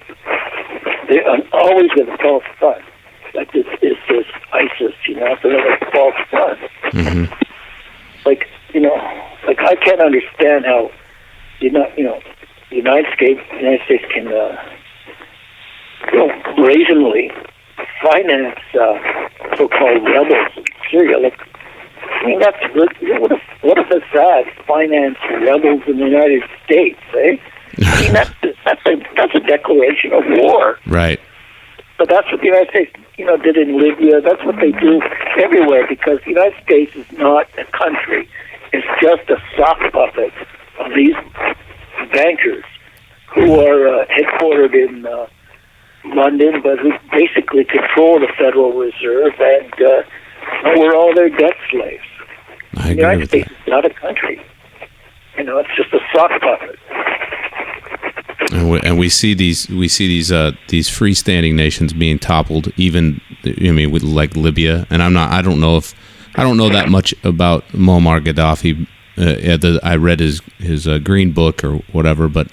Speaker 4: They're always with a false front. Like this is this ISIS, it's another false front.
Speaker 3: Mm-hmm.
Speaker 4: Like I can't understand how the United States can brazenly finance so-called rebels in Syria. That's good. What if Assad financed rebels in the United States? That's a declaration of war.
Speaker 3: Right.
Speaker 4: But that's what the United States, did in Libya. That's what they do everywhere because the United States is not a country. It's just a sock puppet of these bankers who are headquartered in London, but who basically control the Federal Reserve, and we're all their debt slaves.
Speaker 3: I agree
Speaker 4: the United
Speaker 3: with
Speaker 4: States
Speaker 3: that.
Speaker 4: is not a country. It's just a sock puppet.
Speaker 3: And we see these freestanding nations being toppled, even with like Libya. And I don't know that much about Muammar Gaddafi. I read his green book or whatever, but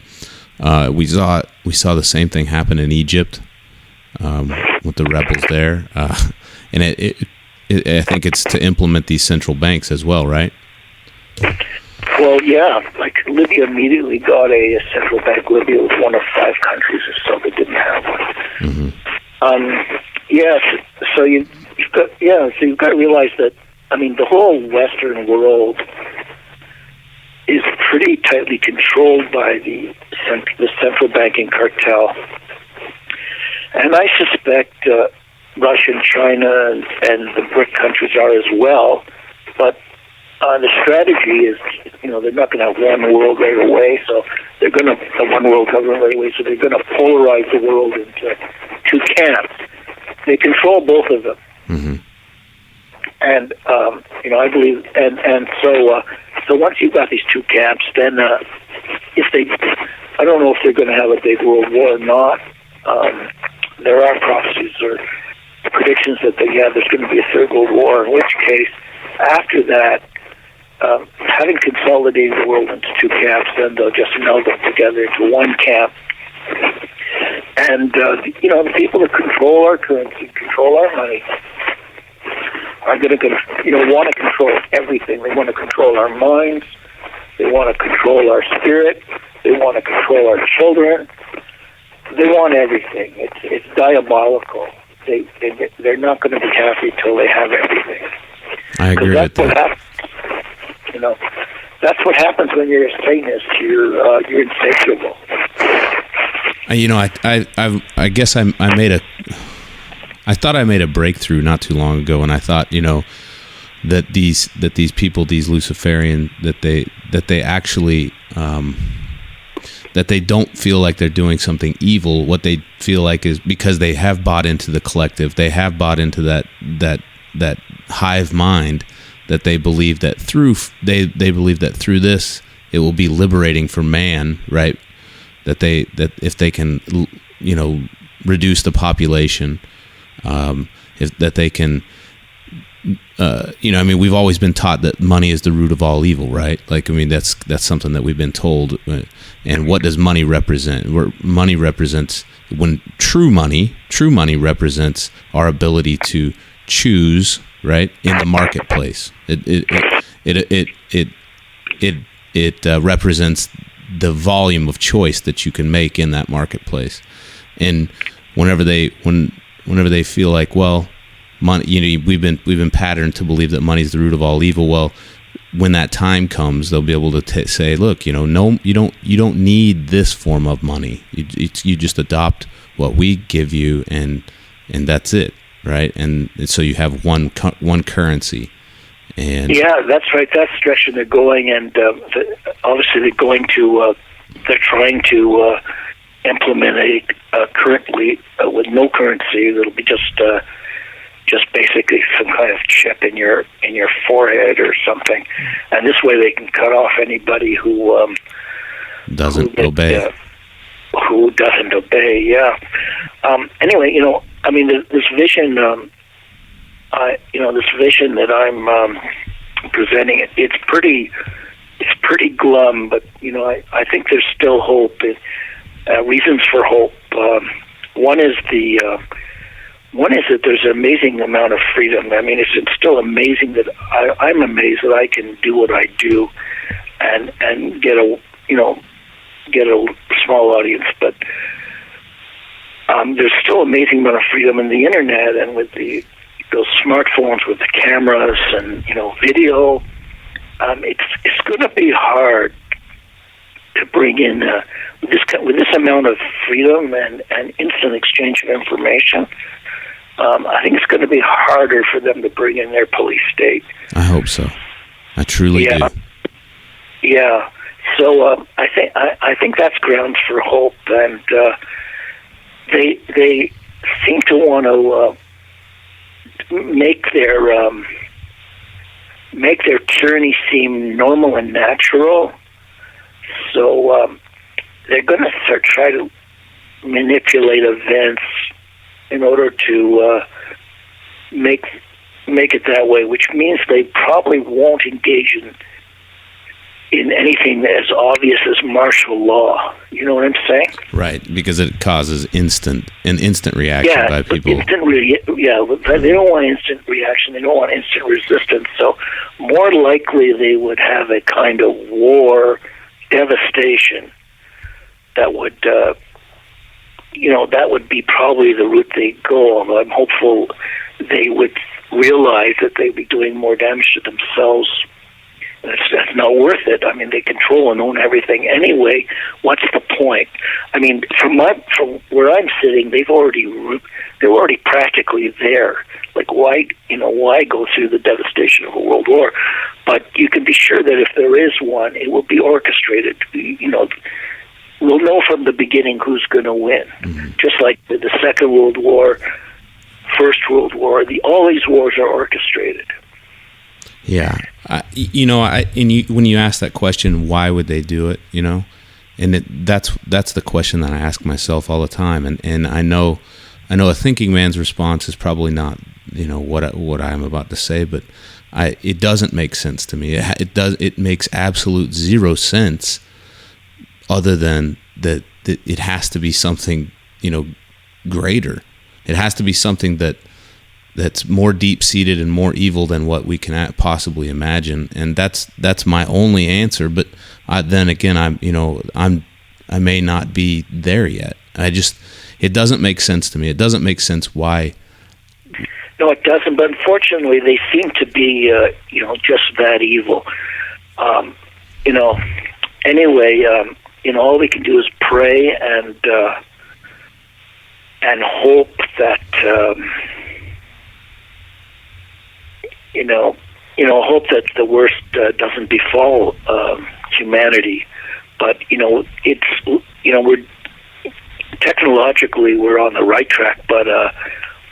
Speaker 3: we saw the same thing happen in Egypt with the rebels there, and I think it's to implement these central banks as well, right?
Speaker 4: Well, yeah, like Libya immediately got a central bank. Libya was one of 5 countries or so that didn't have one.
Speaker 3: Mm-hmm.
Speaker 4: Yes, so you've got to realize that. The whole Western world is pretty tightly controlled by the central banking cartel, and I suspect Russia and China and the BRIC countries are as well. But the strategy is, they're not going to have one world right away, so they're going to have one world government right away, so they're going to polarize the world into 2 camps. They control both of them.
Speaker 3: Mm-hmm.
Speaker 4: And, I believe, and so once you've got these 2 camps, then I don't know if they're going to have a big world war or not. There are prophecies or predictions that there's going to be a 3rd world war, in which case, after that, having consolidated the world into 2 camps, then they'll just meld them together into 1 camp. And, the people that control our currency, control our money, are going to, want to control everything. They want to control our minds. They want to control our spirit. They want to control our children. They want everything. It's diabolical. They're not going to be happy till they have everything.
Speaker 3: I agree with that.
Speaker 4: That's what happens when you're a Satanist. You're insatiable.
Speaker 3: I guess I thought I made a breakthrough not too long ago, and I thought, that these people, these Luciferian, that they actually that they don't feel like they're doing something evil. What they feel like is because they have bought into the collective, they have bought into that hive mind, that they believe that through this it will be liberating for man, right? That if they can, reduce the population, that they can, we've always been taught that money is the root of all evil, right? That's something that we've been told. And what does money represent? Money represents, when true money represents our ability to choose, right, in the marketplace. It represents the volume of choice that you can make in that marketplace. And whenever they feel like, well, money, we've been patterned to believe that money is the root of all evil. Well, when that time comes, they'll be able to say, look, no, you don't need this form of money. You just adopt what we give you, and that's it, right? And so you have one currency. And
Speaker 4: yeah, that's right. That's the direction they're going, and obviously they're trying to implement currently with no currency. That'll be just basically some kind of chip in your forehead or something, and this way they can cut off anybody who
Speaker 3: doesn't obey.
Speaker 4: Who doesn't obey? Yeah. Anyway, this vision. This vision that I'm presenting, it's pretty glum, but I think there's still hope. Reasons for hope. One is that there's an amazing amount of freedom. It's still amazing that I'm amazed that I can do what I do, and get a small audience, but there's still amazing amount of freedom in the internet and with those smartphones with the cameras and video. It's going to be hard to bring in with this amount of freedom and instant exchange of information. I think it's going to be harder for them to bring in their police state.
Speaker 3: I hope so. I truly do.
Speaker 4: Yeah. So I think that's grounds for hope, and they seem to want to make their tyranny seem normal and natural. So they're going to try to manipulate events in order to make it that way, which means they probably won't engage in anything as obvious as martial law. You know what I'm saying?
Speaker 3: Right, because it causes instant reaction by people.
Speaker 4: They don't want instant reaction. They don't want instant resistance. So more likely they would have a kind of war devastation that would, that would be probably the route they go. Although I'm hopeful they would realize that they'd be doing more damage to themselves. That's not worth it. They control and own everything anyway. What's the point? From where I'm sitting, they're already practically there. Like why go through the devastation of a world war? But you can be sure that if there is one, it will be orchestrated. We'll know from the beginning who's going to win. Mm-hmm. Just like the Second World War, First World War, all these wars are orchestrated.
Speaker 3: Yeah, when you ask that question, why would they do it? And that's the question that I ask myself all the time. And I know a thinking man's response is probably not what I'm about to say, but it doesn't make sense to me. It makes absolute zero sense, other than that it has to be something greater. It has to be something that that's more deep-seated and more evil than what we can possibly imagine. And that's my only answer. But then again, I may not be there yet. It doesn't make sense to me. It doesn't make sense why.
Speaker 4: No, it doesn't. But unfortunately, they seem to be, just that evil. Anyway, all we can do is pray and hope that, hope that the worst doesn't befall humanity. But we're technologically we're on the right track, but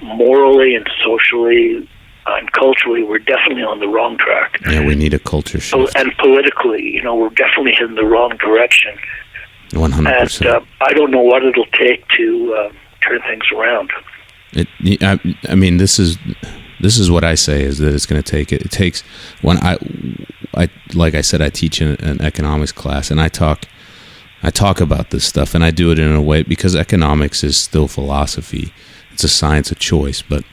Speaker 4: morally and socially and culturally, we're definitely on the wrong track.
Speaker 3: Yeah, we need a culture shift.
Speaker 4: And politically, we're definitely in the wrong direction.
Speaker 3: 100%.
Speaker 4: And I don't know what it'll take to turn things around.
Speaker 3: I mean, this is what I say is that it's going to take it. It takes when I like I said, I teach in an economics class, and I talk about this stuff, and I do it in a way because economics is still philosophy. It's a science of choice, but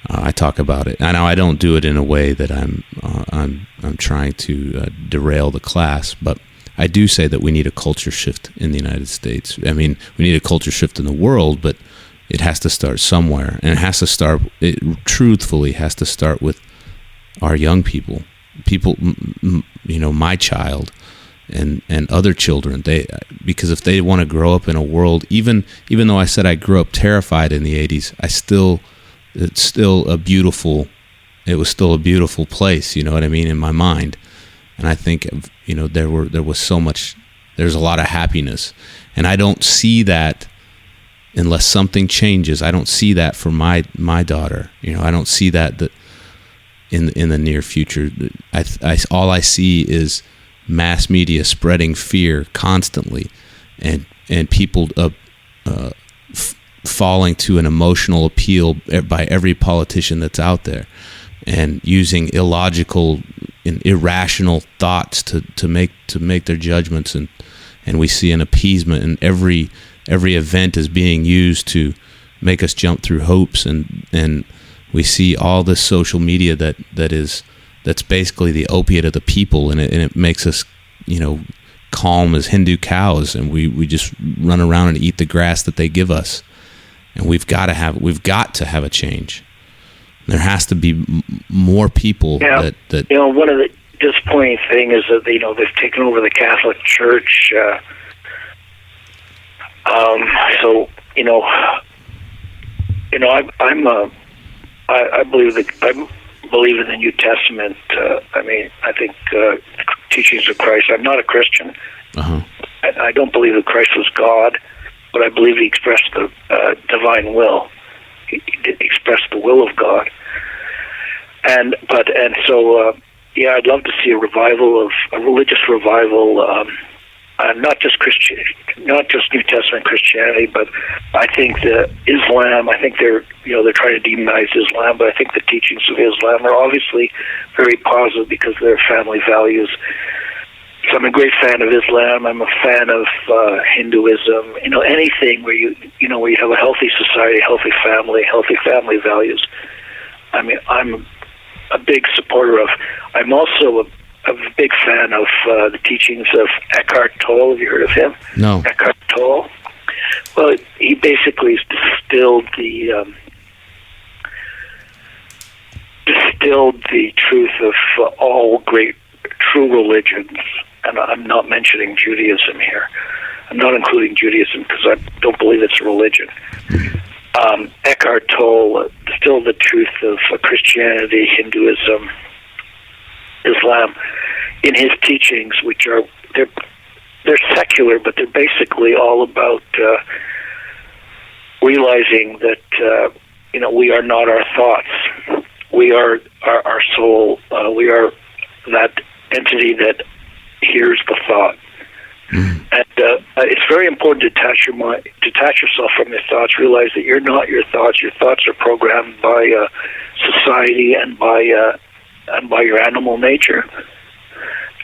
Speaker 3: I talk about it. I know I don't do it in a way that I'm trying to derail the class, but I do say that we need a culture shift in the United States. I mean, we need a culture shift in the world, but it has to start somewhere, and it truthfully has to start with our young people, my child and other children. Because if they want to grow up in a world, even though I said I grew up terrified in the 80s, it was still a beautiful place, you know what I mean, in my mind. And I think, there's a lot of happiness, and I don't see that unless something changes. I don't see that for my daughter. I don't see that in the near future. All I see is mass media spreading fear constantly, and people falling to an emotional appeal by every politician that's out there, and using illogical and irrational thoughts to make their judgments, and we see an appeasement, and every event is being used to make us jump through hoops, and we see all this social media that's basically the opiate of the people, and it makes us calm as Hindu cows, and we just run around and eat the grass that they give us. And we've got to have a change. There has to be more people that
Speaker 4: one of the disappointing thing is that they've taken over the Catholic Church. I believe in the New Testament. I think the teachings of Christ. I'm not a Christian.
Speaker 3: Uh-huh.
Speaker 4: I don't believe that Christ was God, but I believe he expressed the divine will. He did express the will of God. I'd love to see a religious revival. Not just New Testament Christianity, but I think that Islam. I think they're trying to demonize Islam, but I think the teachings of Islam are obviously very positive because they're family values. So I'm a great fan of Islam. I'm a fan of Hinduism. Anything where you have a healthy society, healthy family values. I mean, I'm a big supporter of. I'm also a big fan of the teachings of Eckhart Tolle. Have you heard of him?
Speaker 3: No.
Speaker 4: Eckhart Tolle. Well, he basically distilled the truth of all great true religions, and I'm not mentioning Judaism here. I'm not including Judaism because I don't believe it's a religion. Eckhart Tolle distilled the truth of Christianity, Hinduism, Islam in his teachings, which are they're secular, but they're basically all about realizing that we are not our thoughts. We are our soul. We are that entity that hears the thought. Mm. And it's very important to detach yourself from your thoughts. Realize that you're not your thoughts. Your thoughts are programmed by society and by your animal nature.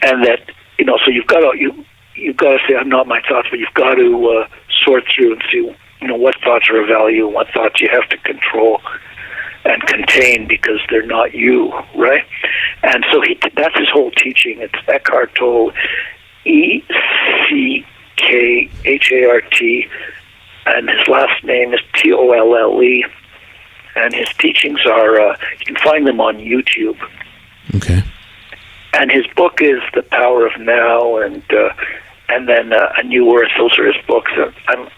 Speaker 4: And that so you've got to say I'm not my thoughts, but you've got to sort through and see what thoughts are of value and what thoughts you have to control. and contain because they're not you, right? And so that's his whole teaching. It's Eckhart Tolle, Eckhart, and his last name is Tolle. And his teachings are, you can find them on YouTube.
Speaker 3: Okay.
Speaker 4: And his book is The Power of Now, and then A New Earth. Those are his books.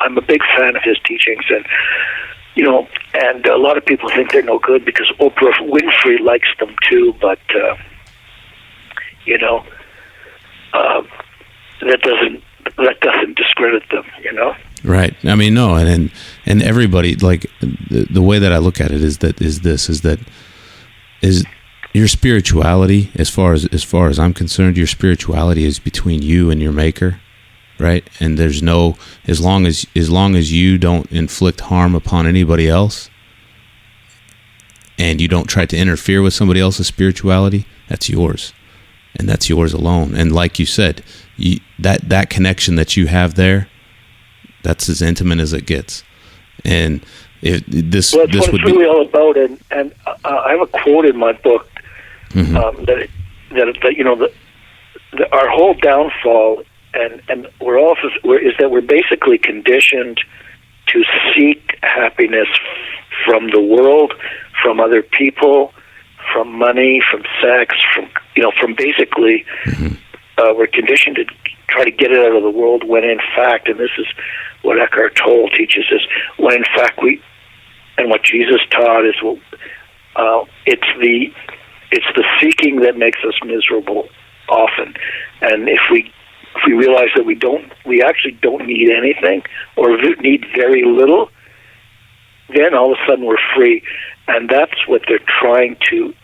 Speaker 4: I'm a big fan of his teachings, and and a lot of people think they're no good because Oprah Winfrey likes them too, but that doesn't discredit them,
Speaker 3: Right. I mean, no, and everybody, like, the way that I look at it is your spirituality, as far as I'm concerned, your spirituality is between you and your maker, right? And there's no, as long as you don't inflict harm upon anybody else, and you don't try to interfere with somebody else's spirituality, that's yours, and that's yours alone. And like you said, that connection that you have there, that's as intimate as it gets. And this
Speaker 4: what it's
Speaker 3: would
Speaker 4: really all about. And I have a quote in my book that our whole downfall and is that we're basically conditioned to seek happiness from the world, from other people, from money, from sex, from basically we're conditioned to try to get it out of the world, when in fact, and this is what Eckhart Tolle teaches, is when in fact and what Jesus taught is it's the seeking that makes us miserable often. And if we realize that we actually don't need anything, or need very little, then all of a sudden we're free. And that's what they're trying to,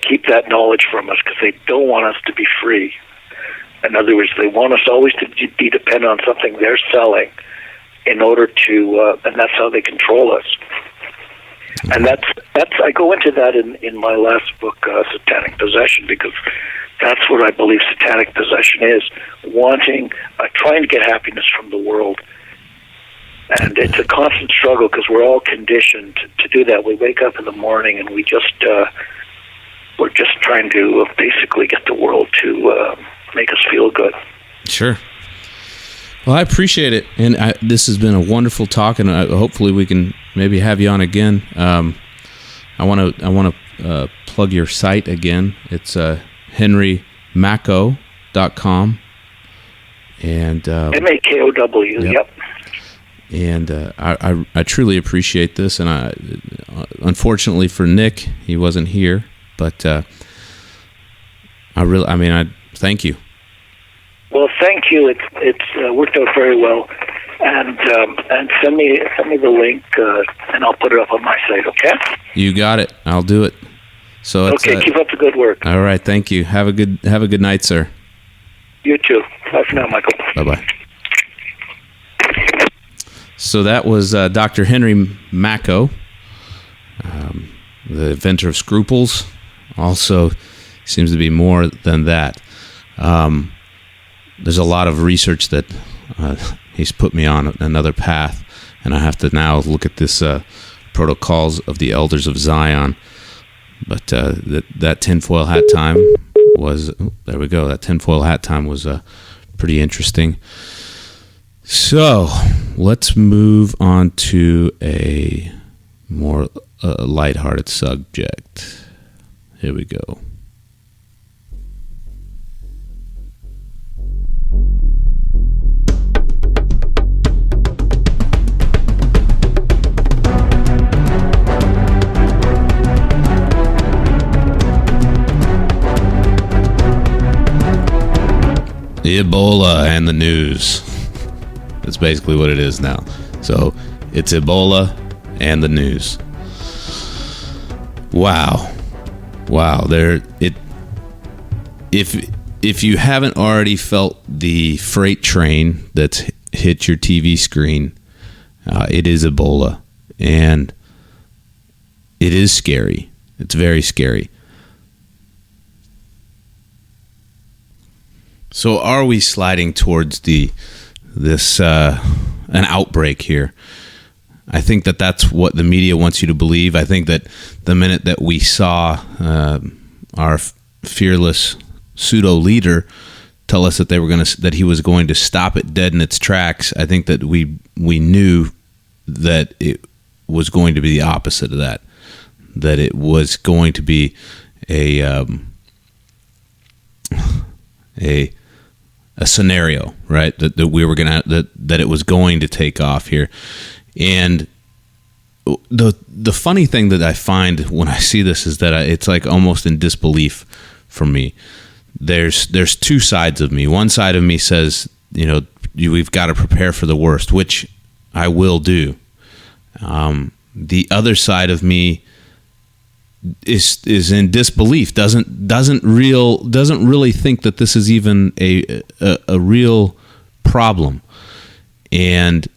Speaker 4: keep that knowledge from us, because they don't want us to be free. In other words, they want us always to be dependent on something they're selling in order to, and that's how they control us. And that's I go into that in my last book, Satanic Possession, because that's what I believe satanic possession is: trying to get happiness from the world. And it's a constant struggle because we're all conditioned to do that. We wake up in the morning and we're just trying to basically get the world to make us feel good.
Speaker 3: Sure. Well, I appreciate it, and this has been a wonderful talk, and hopefully we can maybe have you on again. I want to plug your site again. It's henrymakow.com, and
Speaker 4: Makow. Yep.
Speaker 3: And I truly appreciate this, and unfortunately for Nick, he wasn't here, but I thank you.
Speaker 4: Well, thank you. It's worked out very well, and send me the link, and I'll put it up on my site. Okay.
Speaker 3: You got it. I'll do it. So
Speaker 4: okay. Keep up the good work.
Speaker 3: All right. Thank you. Have a good night, sir.
Speaker 4: You too. Bye for now, Michael.
Speaker 3: Bye. So that was Dr. Henry Makow, the inventor of scruples. Also, seems to be more than that. There's a lot of research that he's put me on another path, and I have to now look at this Protocols of the Elders of Zion. But that tinfoil hat time was, there we go, that tinfoil hat time was pretty interesting. So let's move on to a more lighthearted subject. Here we go. Ebola and the news. That's basically what it is now. So it's Ebola and the news. Wow. If you haven't already felt the freight train that's hit your TV screen, it is Ebola, and it is scary. It's very scary. So are we sliding towards an outbreak here? I think that that's what the media wants you to believe. I think that the minute that we saw our fearless pseudo leader tell us that that he was going to stop it dead in its tracks, I think that we knew that it was going to be the opposite of that. That it was going to be a scenario, right? That we were gonna that it was going to take off here. And the funny thing that I find when I see this is that it's like almost in disbelief for me. There's two sides of me. One side of me says, we've got to prepare for the worst, which I will do. The other side of me is in disbelief. Doesn't really think that this is even a real problem, and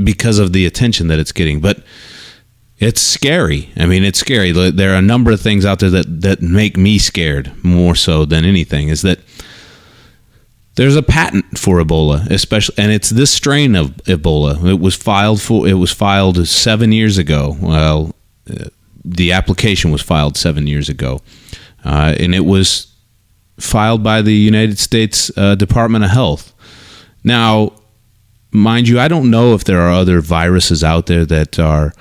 Speaker 3: because of the attention that it's getting. But it's scary. I mean, it's scary. There are a number of things out there that make me scared more so than anything. Is that there's a patent for Ebola, especially, and it's this strain of Ebola. It was filed 7 years ago. Well, the application was filed 7 years ago, and it was filed by the United States Department of Health. Now, mind you, I don't know if there are other viruses out there that are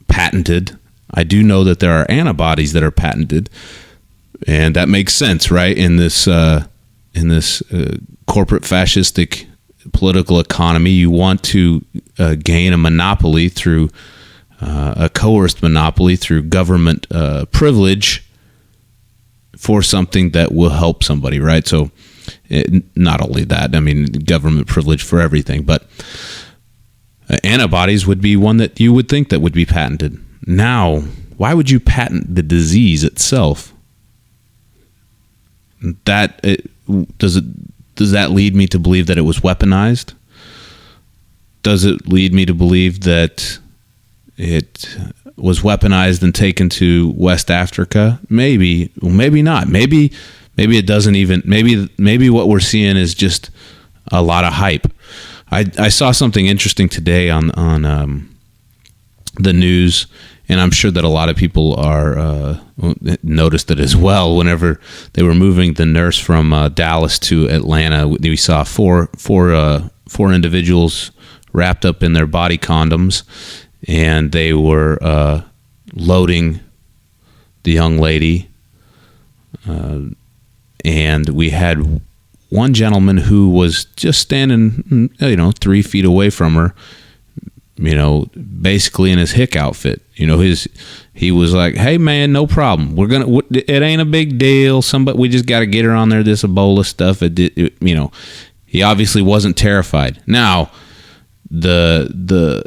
Speaker 3: patented. I do know that there are antibodies that are patented, and that makes sense, right? In this corporate fascistic political economy, you want to gain a monopoly through a coerced monopoly through government privilege for something that will help somebody, right? So not only that, I mean, government privilege for everything, but antibodies would be one that you would think that would be patented. Now, why would you patent the disease itself? Does that lead me to believe that it was weaponized? Does it lead me to believe that it was weaponized and taken to West Africa? Maybe, well, maybe not. Maybe it doesn't even. Maybe what we're seeing is just a lot of hype. I saw something interesting today on the news, and I'm sure that a lot of people are noticed it as well. Whenever they were moving the nurse from Dallas to Atlanta, we saw four individuals wrapped up in their body condoms, and they were loading the young lady. And we had one gentleman who was just standing, 3 feet away from her, basically in his hick outfit. He was like, "Hey man, no problem. It ain't a big deal. We just got to get her on there. This Ebola stuff." He obviously wasn't terrified. Now, the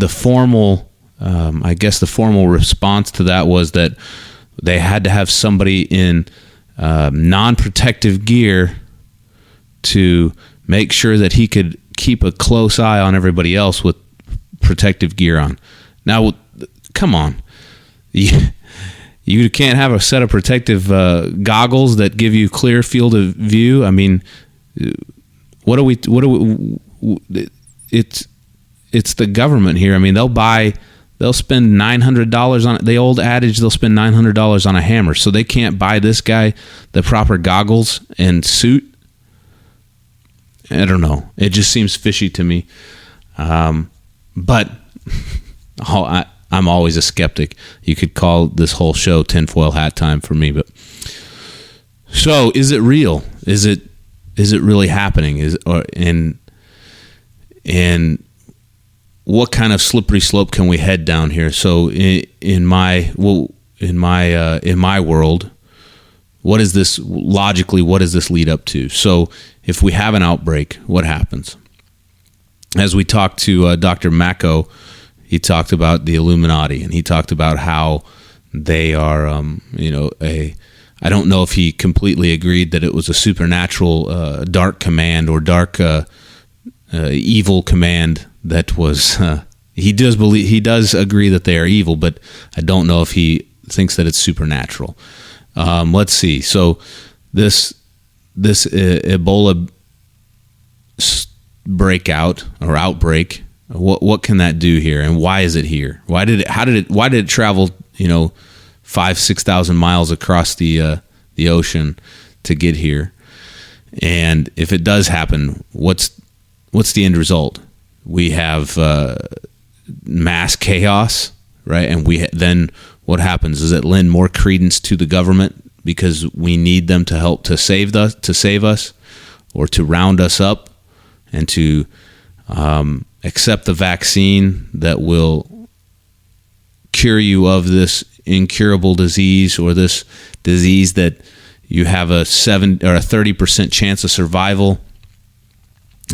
Speaker 3: formal, I guess the formal response to that was that they had to have somebody in non-protective gear to make sure that he could keep a close eye on everybody else with protective gear on. Now, come on. You can't have a set of protective goggles that give you clear field of view. I mean, what are we it's the government here. I mean, they'll spend $900 on it. The old adage, they'll spend $900 on a hammer. So they can't buy this guy the proper goggles and suit. I don't know. It just seems fishy to me. But I'm always a skeptic. You could call this whole show tinfoil hat time for me. But so, is it real? Is it really happening? And what kind of slippery slope can we head down here? So in my world, what is this logically? What does this lead up to? So if we have an outbreak, what happens? As we talked to Dr. Makow, he talked about the Illuminati, and he talked about how they are, I don't know if he completely agreed that it was a supernatural dark command or dark evil command that was. He does agree that they are evil, but I don't know if he thinks that it's supernatural. Let's see. So this Ebola breakout or outbreak, what can that do here, and why is it here? Why did it travel 5,000-6,000 miles across the ocean to get here? And if it does happen, what's the end result? We have mass chaos, right? And then what happens? Does it lend more credence to the government because we need them to help to save us, or to round us up and to accept the vaccine that will cure you of this incurable disease, or this disease that you have a 7 or a 30% chance of survival,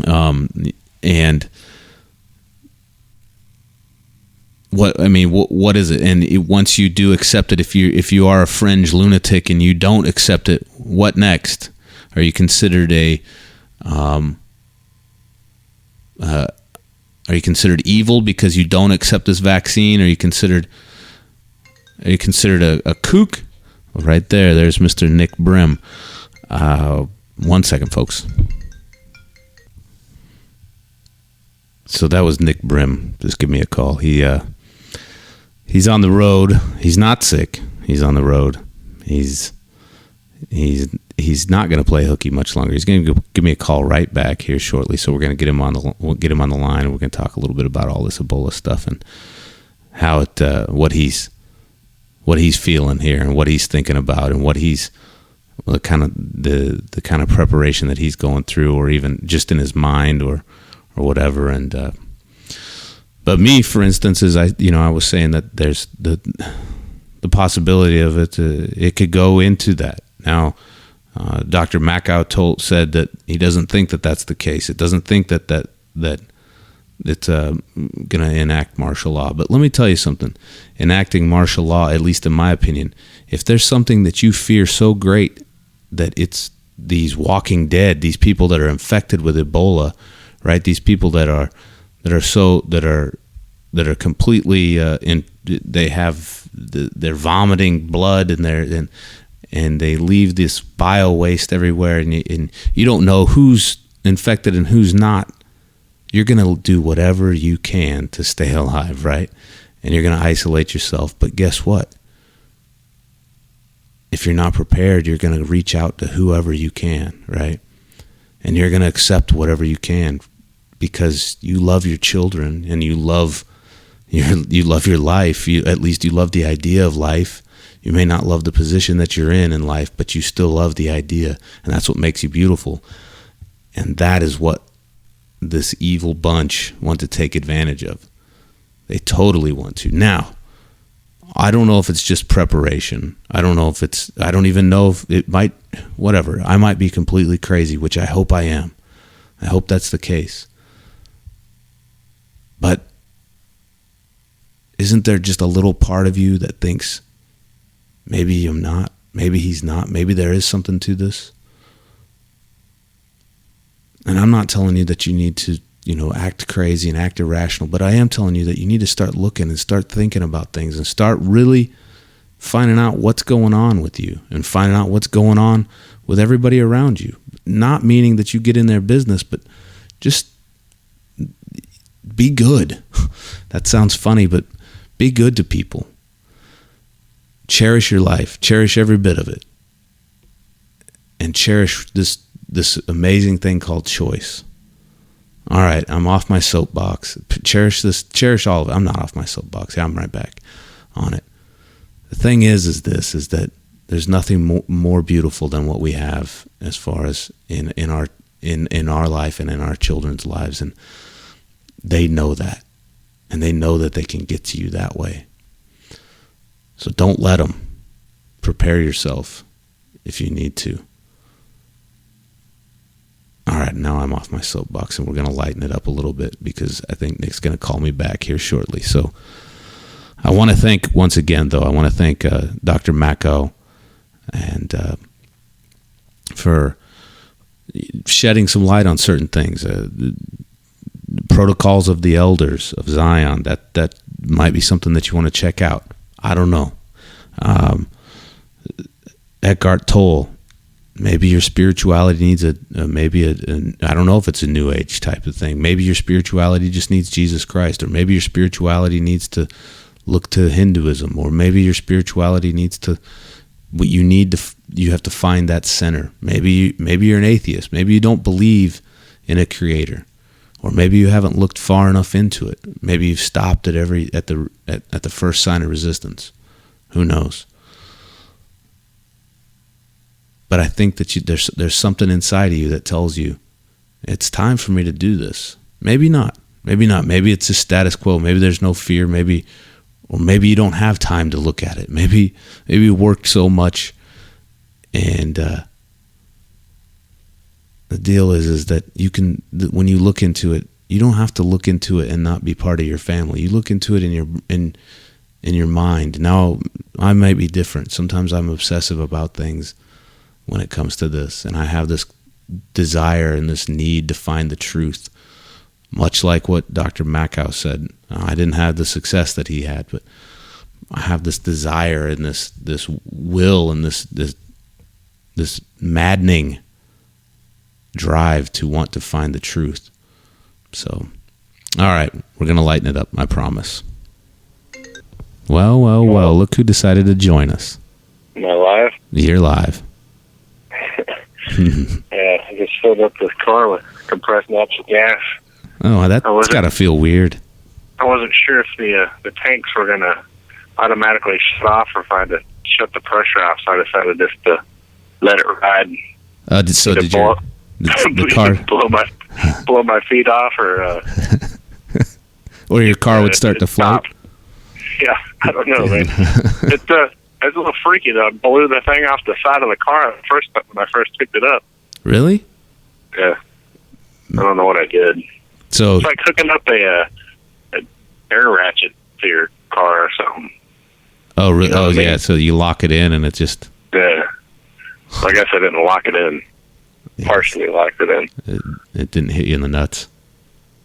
Speaker 3: and what is it? And once you do accept it, if you are a fringe lunatic and you don't accept it, what next? Are you considered evil because you don't accept this vaccine? Are you considered a kook? Well, right there's Mr. Nick Brim. 1 second, folks. So that was Nick Brim. Just give me a call. He's on the road. He's not sick. He's on the road. He's not going to play hooky much longer. He's going to give me a call right back here shortly. So we're going to get him on the line, and we're going to talk a little bit about all this Ebola stuff and how what he's feeling here and what he's thinking about, and what he's the kind of preparation that he's going through, or even just in his mind or whatever. And but me, for instance, is I was saying that there's the possibility of it. It could go into that. Now, Dr. Makow said that he doesn't think that that's the case. It doesn't think that it's going to enact martial law. But let me tell you something. Enacting martial law, at least in my opinion, if there's something that you fear so great that it's these walking dead, these people that are infected with Ebola, right? These people that are completely they're vomiting blood, and they leave this bio waste everywhere, and you don't know who's infected and who's not. You're going to do whatever you can to stay alive, right? And you're going to isolate yourself. But guess what? If you're not prepared, you're going to reach out to whoever you can, right? And you're going to accept whatever you can, because you love your children, and you love your life. At least you love the idea of life. You may not love the position that you're in life, but you still love the idea, and that's what makes you beautiful. And that is what this evil bunch want to take advantage of. They totally want to. Now, I don't know if it's just preparation. I don't even know if it might, whatever. I might be completely crazy, which I hope I am. I hope that's the case. But isn't there just a little part of you that thinks, maybe I'm not, maybe he's not, maybe there is something to this? And I'm not telling you that you need to, act crazy and act irrational, but I am telling you that you need to start looking and start thinking about things, and start really finding out what's going on with you, and finding out what's going on with everybody around you. Not meaning that you get in their business, but just be good. That sounds funny, but be good to people. Cherish your life. Cherish every bit of it. And cherish this amazing thing called choice. All right, I'm off my soapbox. Cherish this. Cherish all of it. I'm not off my soapbox. Yeah, I'm right back on it. The thing is that there's nothing more beautiful than what we have as far as in our life and in our children's lives, and they know that, and they know that they can get to you that way. So don't let them. Prepare yourself if you need to. All right, now I'm off my soapbox, and we're going to lighten it up a little bit, because I think Nick's going to call me back here shortly. So I want to thank, once again, though, Dr. Makow and for shedding some light on certain things. Protocols of the Elders of Zion, that might be something that you want to check out. I don't know. Eckhart Tolle, Maybe your spirituality needs I don't know if it's a new age type of thing. Maybe your spirituality just needs Jesus Christ, or maybe your spirituality needs to look to Hinduism, or maybe your spirituality needs to, you have to find that center. Maybe you're an atheist. Maybe you don't believe in a creator, or maybe you haven't looked far enough into it. Maybe you've stopped at the first sign of resistance. Who knows? But I think that there's something inside of you that tells you it's time for me to do this. Maybe not. Maybe it's a status quo. Maybe there's no fear. Or maybe you don't have time to look at it. Maybe you worked so much, and the deal is that when you look into it, you don't have to look into it and not be part of your family. You look into it in your mind. Now, I might be different. Sometimes I'm obsessive about things when it comes to this, and I have this desire and this need to find the truth, much like what Dr. Makow said. I didn't have the success that he had, but I have this desire and this will and this maddening drive to want to find the truth. So, all right, we're going to lighten it up, I promise. Well, look who decided to join us.
Speaker 5: Am I live?
Speaker 3: You're live.
Speaker 5: Yeah, I just filled up this car with compressed natural gas.
Speaker 3: Oh, that's got to feel weird.
Speaker 5: I wasn't sure if the tanks were going to automatically shut off or if I had to shut the pressure off, so I decided just to let it ride.
Speaker 3: Did the car
Speaker 5: blow my feet off,
Speaker 3: or your car would start to float?
Speaker 5: Yeah, I don't know, man. It's a little freaky though. I blew the thing off the side of the car when I first picked it up.
Speaker 3: Really?
Speaker 5: Yeah. I don't know what I did.
Speaker 3: So
Speaker 5: it's like hooking up an air ratchet to your car or something.
Speaker 3: Oh, really?
Speaker 5: You know what I mean?
Speaker 3: Yeah. So you lock it in, and it just.
Speaker 5: Yeah. So I guess I didn't lock it in. Yeah. Partially locked it in.
Speaker 3: It didn't hit you in the nuts.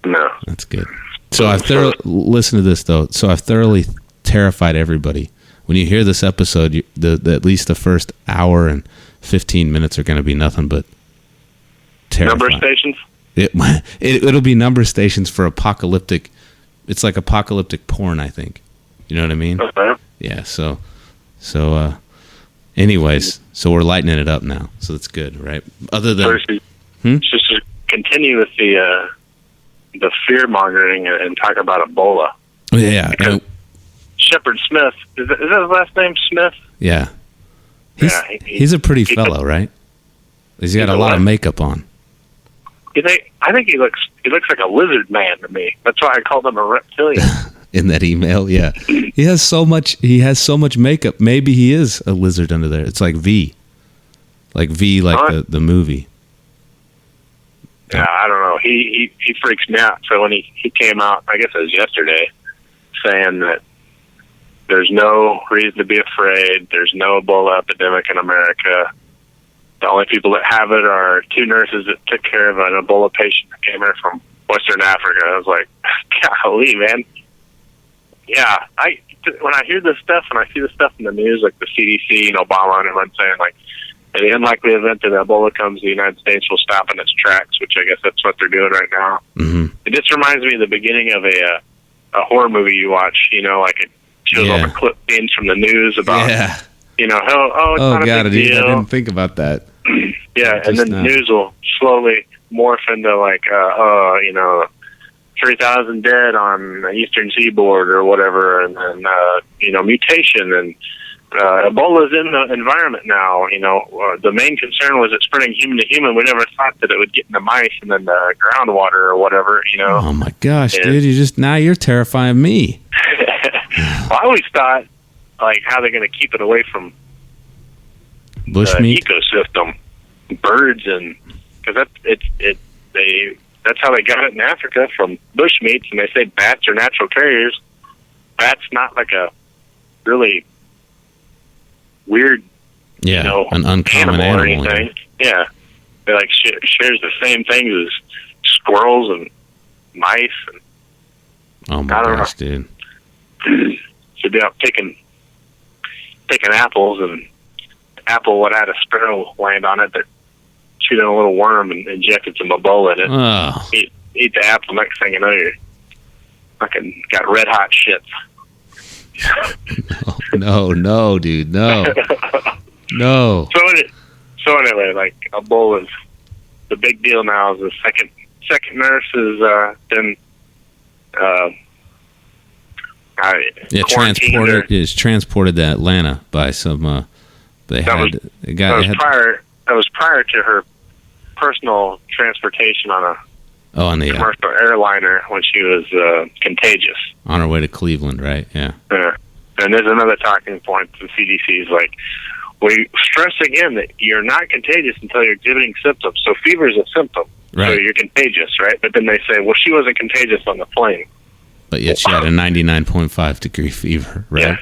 Speaker 5: No.
Speaker 3: That's good. So listen to this though. So I've thoroughly terrified everybody. When you hear this episode, at least the first hour and 15 minutes are going to be nothing but terrifying.
Speaker 5: Number stations?
Speaker 3: It'll be number stations for apocalyptic. It's like apocalyptic porn, I think. You know what I mean?
Speaker 5: Okay.
Speaker 3: Yeah. So, anyways, so we're lightening it up now. So that's good, right? Other than
Speaker 5: just to continue with the fear mongering and talk about Ebola.
Speaker 3: Yeah.
Speaker 5: Shepard Smith, is that his last name, Smith?
Speaker 3: Yeah. He's a pretty fellow, right? He's got a lot of makeup on.
Speaker 5: I think he looks like a lizard man to me. That's why I called him a reptilian.
Speaker 3: In that email, yeah. He has so much makeup. Maybe he is a lizard under there. It's like V. Like the movie.
Speaker 5: Yeah, I don't know. He freaks me out. So when he came out, I guess it was yesterday, saying that there's no reason to be afraid. There's no Ebola epidemic in America. The only people that have it are two nurses that took care of an Ebola patient that came here from Western Africa. I was like, golly, man. Yeah, when I hear this stuff and I see the stuff in the news, like the CDC and Obama and everyone saying, like, in the unlikely event that Ebola comes, the United States will stop in its tracks, which I guess that's what they're doing right now.
Speaker 3: Mm-hmm.
Speaker 5: It just reminds me of the beginning of a horror movie you watch, like it shows all the clip scenes from the news about, it's not a big deal.
Speaker 3: I didn't think about that.
Speaker 5: Yeah, and then the news will slowly morph into like, 3,000 dead on the eastern seaboard or whatever, and then, mutation, and Ebola's in the environment now. The main concern was it spreading human to human. We never thought that it would get into mice and then the groundwater or whatever,
Speaker 3: Oh my gosh, dude, you're terrifying me.
Speaker 5: Well, I always thought, like, how they're going to keep it away from
Speaker 3: bushmeat
Speaker 5: ecosystem, birds, and because that's how they got it in Africa, from bushmeats, and they say bats are natural carriers. Bats not like a really weird,
Speaker 3: an uncommon
Speaker 5: animal or anything. Yeah, they like shares the same things as squirrels and mice. And
Speaker 3: oh my gosh, dude!
Speaker 5: Should be out picking apples and apple would have had a sparrow land on it that chewed on a little worm and injected some Ebola in it.
Speaker 3: Oh.
Speaker 5: Eat the apple. Next thing you know, you're fucking got red hot shits.
Speaker 3: No, dude, no. No.
Speaker 5: So anyway, like Ebola's the big deal now. Is the second nurse has been quarantined.
Speaker 3: Transported to Atlanta by some. That
Speaker 5: was prior to her personal transportation on a commercial airliner when she was contagious.
Speaker 3: On her way to Cleveland, right? Yeah.
Speaker 5: And there's another talking point. The CDC is like, we stress again that you're not contagious until you're exhibiting symptoms. So fever is a symptom.
Speaker 3: Right.
Speaker 5: So you're contagious, right? But then they say, well, she wasn't contagious on the plane.
Speaker 3: But yet she had a 99.5 degree fever, right?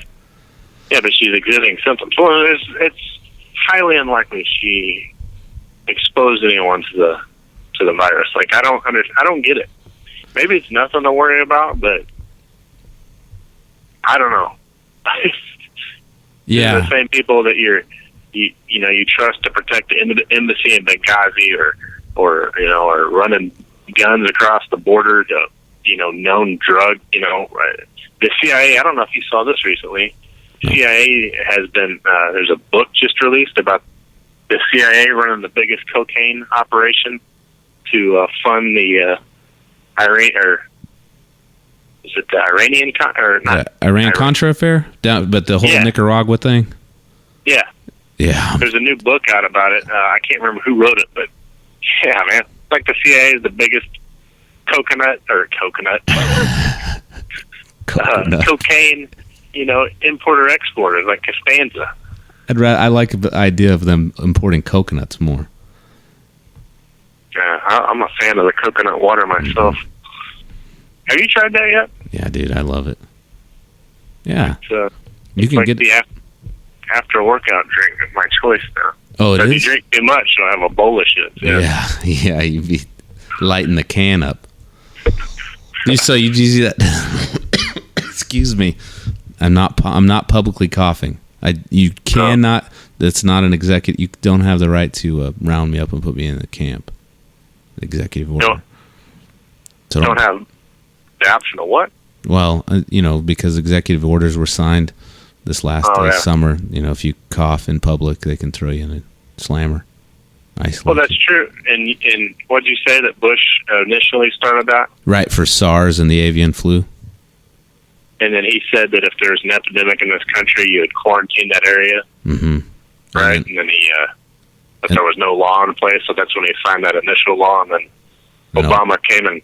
Speaker 5: Yeah, but she's exhibiting symptoms. Well, it's highly unlikely she exposed anyone to the virus. Like, I don't get it. Maybe it's nothing to worry about, but I don't know.
Speaker 3: Yeah,
Speaker 5: the same people that you trust to protect the embassy in Benghazi, or running guns across the border to known drug. The CIA. I don't know if you saw this recently. The CIA has been there's a book just released about the CIA running the biggest cocaine operation to fund the
Speaker 3: Iran-Contra affair? But the whole Nicaragua thing?
Speaker 5: Yeah.
Speaker 3: Yeah.
Speaker 5: There's a new book out about it. I can't remember who wrote it, but yeah, man. It's like the CIA is the biggest cocaine, importer-exporter, like Costanza.
Speaker 3: I like the idea of them importing coconuts more.
Speaker 5: Yeah, I'm a fan of the coconut water myself. Mm-hmm. Have you tried that yet?
Speaker 3: Yeah, dude, I love it. Yeah,
Speaker 5: you can get the after workout drink of my choice now.
Speaker 3: Oh, it is?
Speaker 5: If you drink too much, you'll have Ebola shit.
Speaker 3: Yeah, you'd be lighting the can up. You see that? Excuse me. I'm not publicly coughing. You cannot. No. That's not an executive. You don't have the right to round me up and put me in the camp. Executive order.
Speaker 5: Don't have the option of what?
Speaker 3: Well, because executive orders were signed this last summer. If you cough in public, they can throw you in a slammer.
Speaker 5: Well, that's true. And what did you say that Bush initially started that?
Speaker 3: Right, for SARS and the avian flu.
Speaker 5: And then he said that if there's an epidemic in this country, you would quarantine that area.
Speaker 3: Mm-hmm.
Speaker 5: Right? And then but there was no law in place, so that's when he signed that initial law, and then Obama came and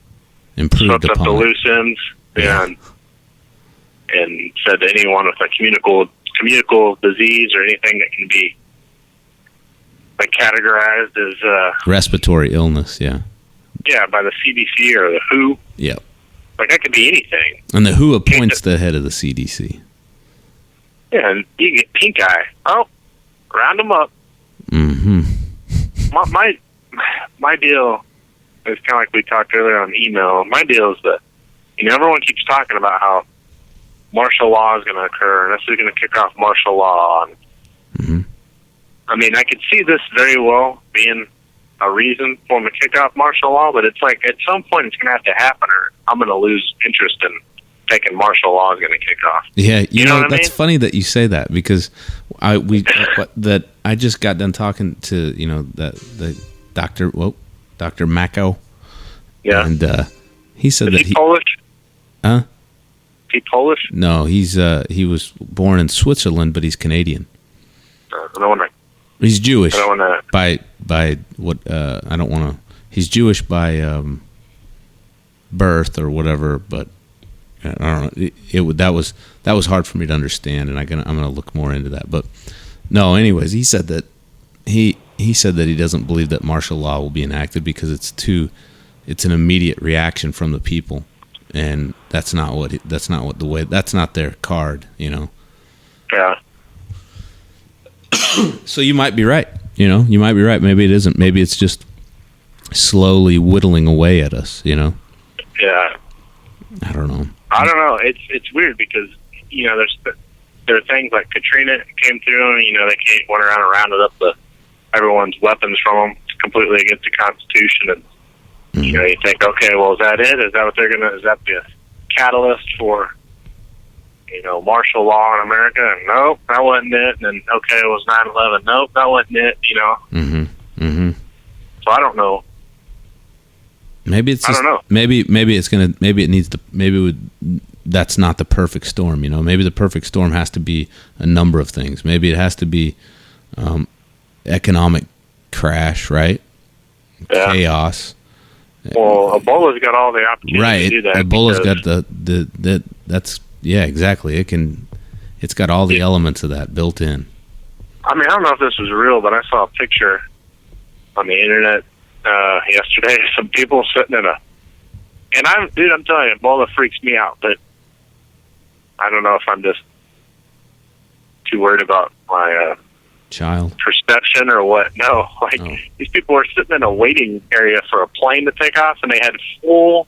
Speaker 5: swept up the loose ends and said that anyone with a communicable disease or anything that can be categorized as
Speaker 3: respiratory illness, by
Speaker 5: the CDC or the WHO.
Speaker 3: Yep.
Speaker 5: That could be anything.
Speaker 3: And the WHO appoints the head of the CDC.
Speaker 5: Yeah, and you get pink eye. Oh, round them up.
Speaker 3: Mm-hmm.
Speaker 5: My deal is kind of like we talked earlier on email. My deal is that everyone keeps talking about how martial law is going to occur, and this is going to kick off martial law. And,
Speaker 3: mm-hmm.
Speaker 5: I mean, I could see this very well being a reason for them to kick off martial law, but it's like at some point it's going to have to happen, or I'm going to lose interest in thinking martial law is going to kick off.
Speaker 3: Yeah, you know
Speaker 5: what I
Speaker 3: that's
Speaker 5: mean?
Speaker 3: funny that you say that, because I just got done talking to the Dr. Makow.
Speaker 5: Yeah,
Speaker 3: and he said
Speaker 5: is he Polish?
Speaker 3: Huh?
Speaker 5: Is he Polish?
Speaker 3: No, he was born in Switzerland, but he's Canadian.
Speaker 5: I don't want to.
Speaker 3: He's Jewish.
Speaker 5: I don't want
Speaker 3: to. By what? I don't want to. He's Jewish by birth or whatever, but I don't know. That was hard for me to understand, and I'm gonna look more into that. But no, anyways, he said that he doesn't believe that martial law will be enacted because it's an immediate reaction from the people, and that's not their card,
Speaker 5: Yeah.
Speaker 3: So you might be right. You might be right. Maybe it isn't. Maybe it's just slowly whittling away at us.
Speaker 5: Yeah.
Speaker 3: I don't know.
Speaker 5: It's weird because there's there are things like Katrina came through, and they went around and rounded up everyone's weapons from them. It's completely against the Constitution, and you think, okay, well, is that it? Is that what they're gonna? Is that the catalyst for martial law in America? And nope, that wasn't it. And then okay, it was 9/11. Nope, that wasn't it. So I don't know.
Speaker 3: Maybe it's just, I don't know. That's not the perfect storm. Maybe the perfect storm has to be a number of things. Maybe it has to be economic crash, right? Yeah. Chaos.
Speaker 5: Well, Ebola's got all the opportunity to do that.
Speaker 3: Ebola's got that's exactly. It's got all the elements of that built in.
Speaker 5: I mean, I don't know if this was real, but I saw a picture on the internet yesterday. Some people sitting I'm telling you, Ebola freaks me out, but I don't know if I'm just too worried about my
Speaker 3: child
Speaker 5: perception or what. No, these people were sitting in a waiting area for a plane to take off, and they had full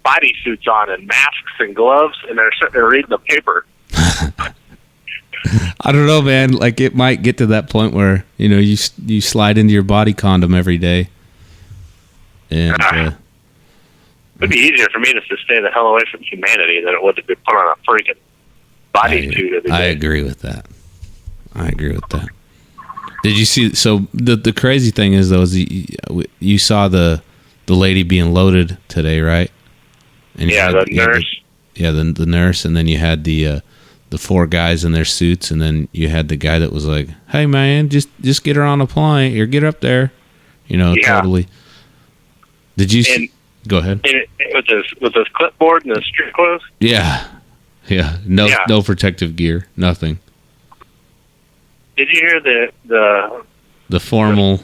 Speaker 5: body suits on and masks and gloves, and they're sitting there reading the paper.
Speaker 3: I don't know, man. Like, it might get to that point where you slide into your body condom every day, and
Speaker 5: it'd be easier for me to stay the hell away from humanity than it would to be put on a freaking bodysuit every day.
Speaker 3: I agree with that. Did you see? So the crazy thing is, though, is you saw the lady being loaded today, right? And
Speaker 5: the nurse.
Speaker 3: The nurse, and then you had the 4 guys in their suits, and then you had the guy that was like, "Hey, man, just get her on a plane or get up there," totally. Did you? Go ahead.
Speaker 5: With his clipboard and his street clothes.
Speaker 3: Yeah. No protective gear, nothing. Did
Speaker 5: you hear
Speaker 3: the formal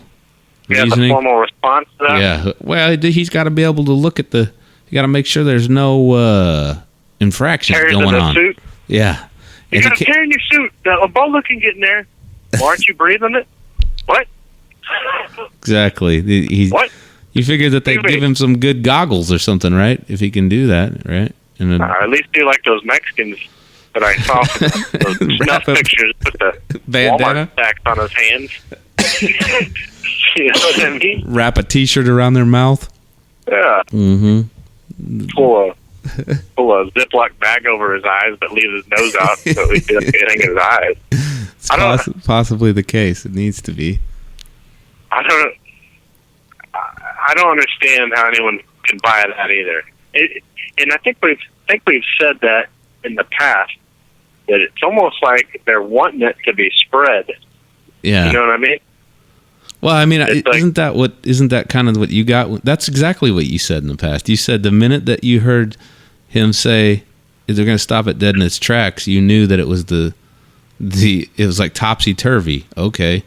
Speaker 3: reasoning?
Speaker 5: The formal response to that?
Speaker 3: Yeah. Well, he's got to be able to look at you got to make sure there's no infractions going on. Suit? Yeah.
Speaker 5: You got to tear in your suit. Ebola can get in there. Well, aren't you breathing it? What?
Speaker 3: Exactly.
Speaker 5: What?
Speaker 3: You figured that they'd give him some good goggles or something, right? If he can do that, right? And then,
Speaker 5: at least do like those Mexicans that I saw those snuff pictures with the
Speaker 3: bandana
Speaker 5: Walmart stacks on his hands. You know what I mean?
Speaker 3: Wrap a T-shirt around their mouth.
Speaker 5: Yeah.
Speaker 3: Mm-hmm.
Speaker 5: Pull a Ziploc bag over his eyes, but leave his nose out so he doesn't get in his eyes.
Speaker 3: It's possibly the case. It needs to be.
Speaker 5: I don't understand how anyone can buy that either. And I think we've said that in the past, that it's almost like they're wanting it to be spread.
Speaker 3: Yeah.
Speaker 5: You know what I mean?
Speaker 3: Well, I mean, isn't that kind of what you got? That's exactly what you said in the past. You said the minute that you heard him say they're going to stop it dead in its tracks, you knew that it was it was like topsy-turvy. Okay.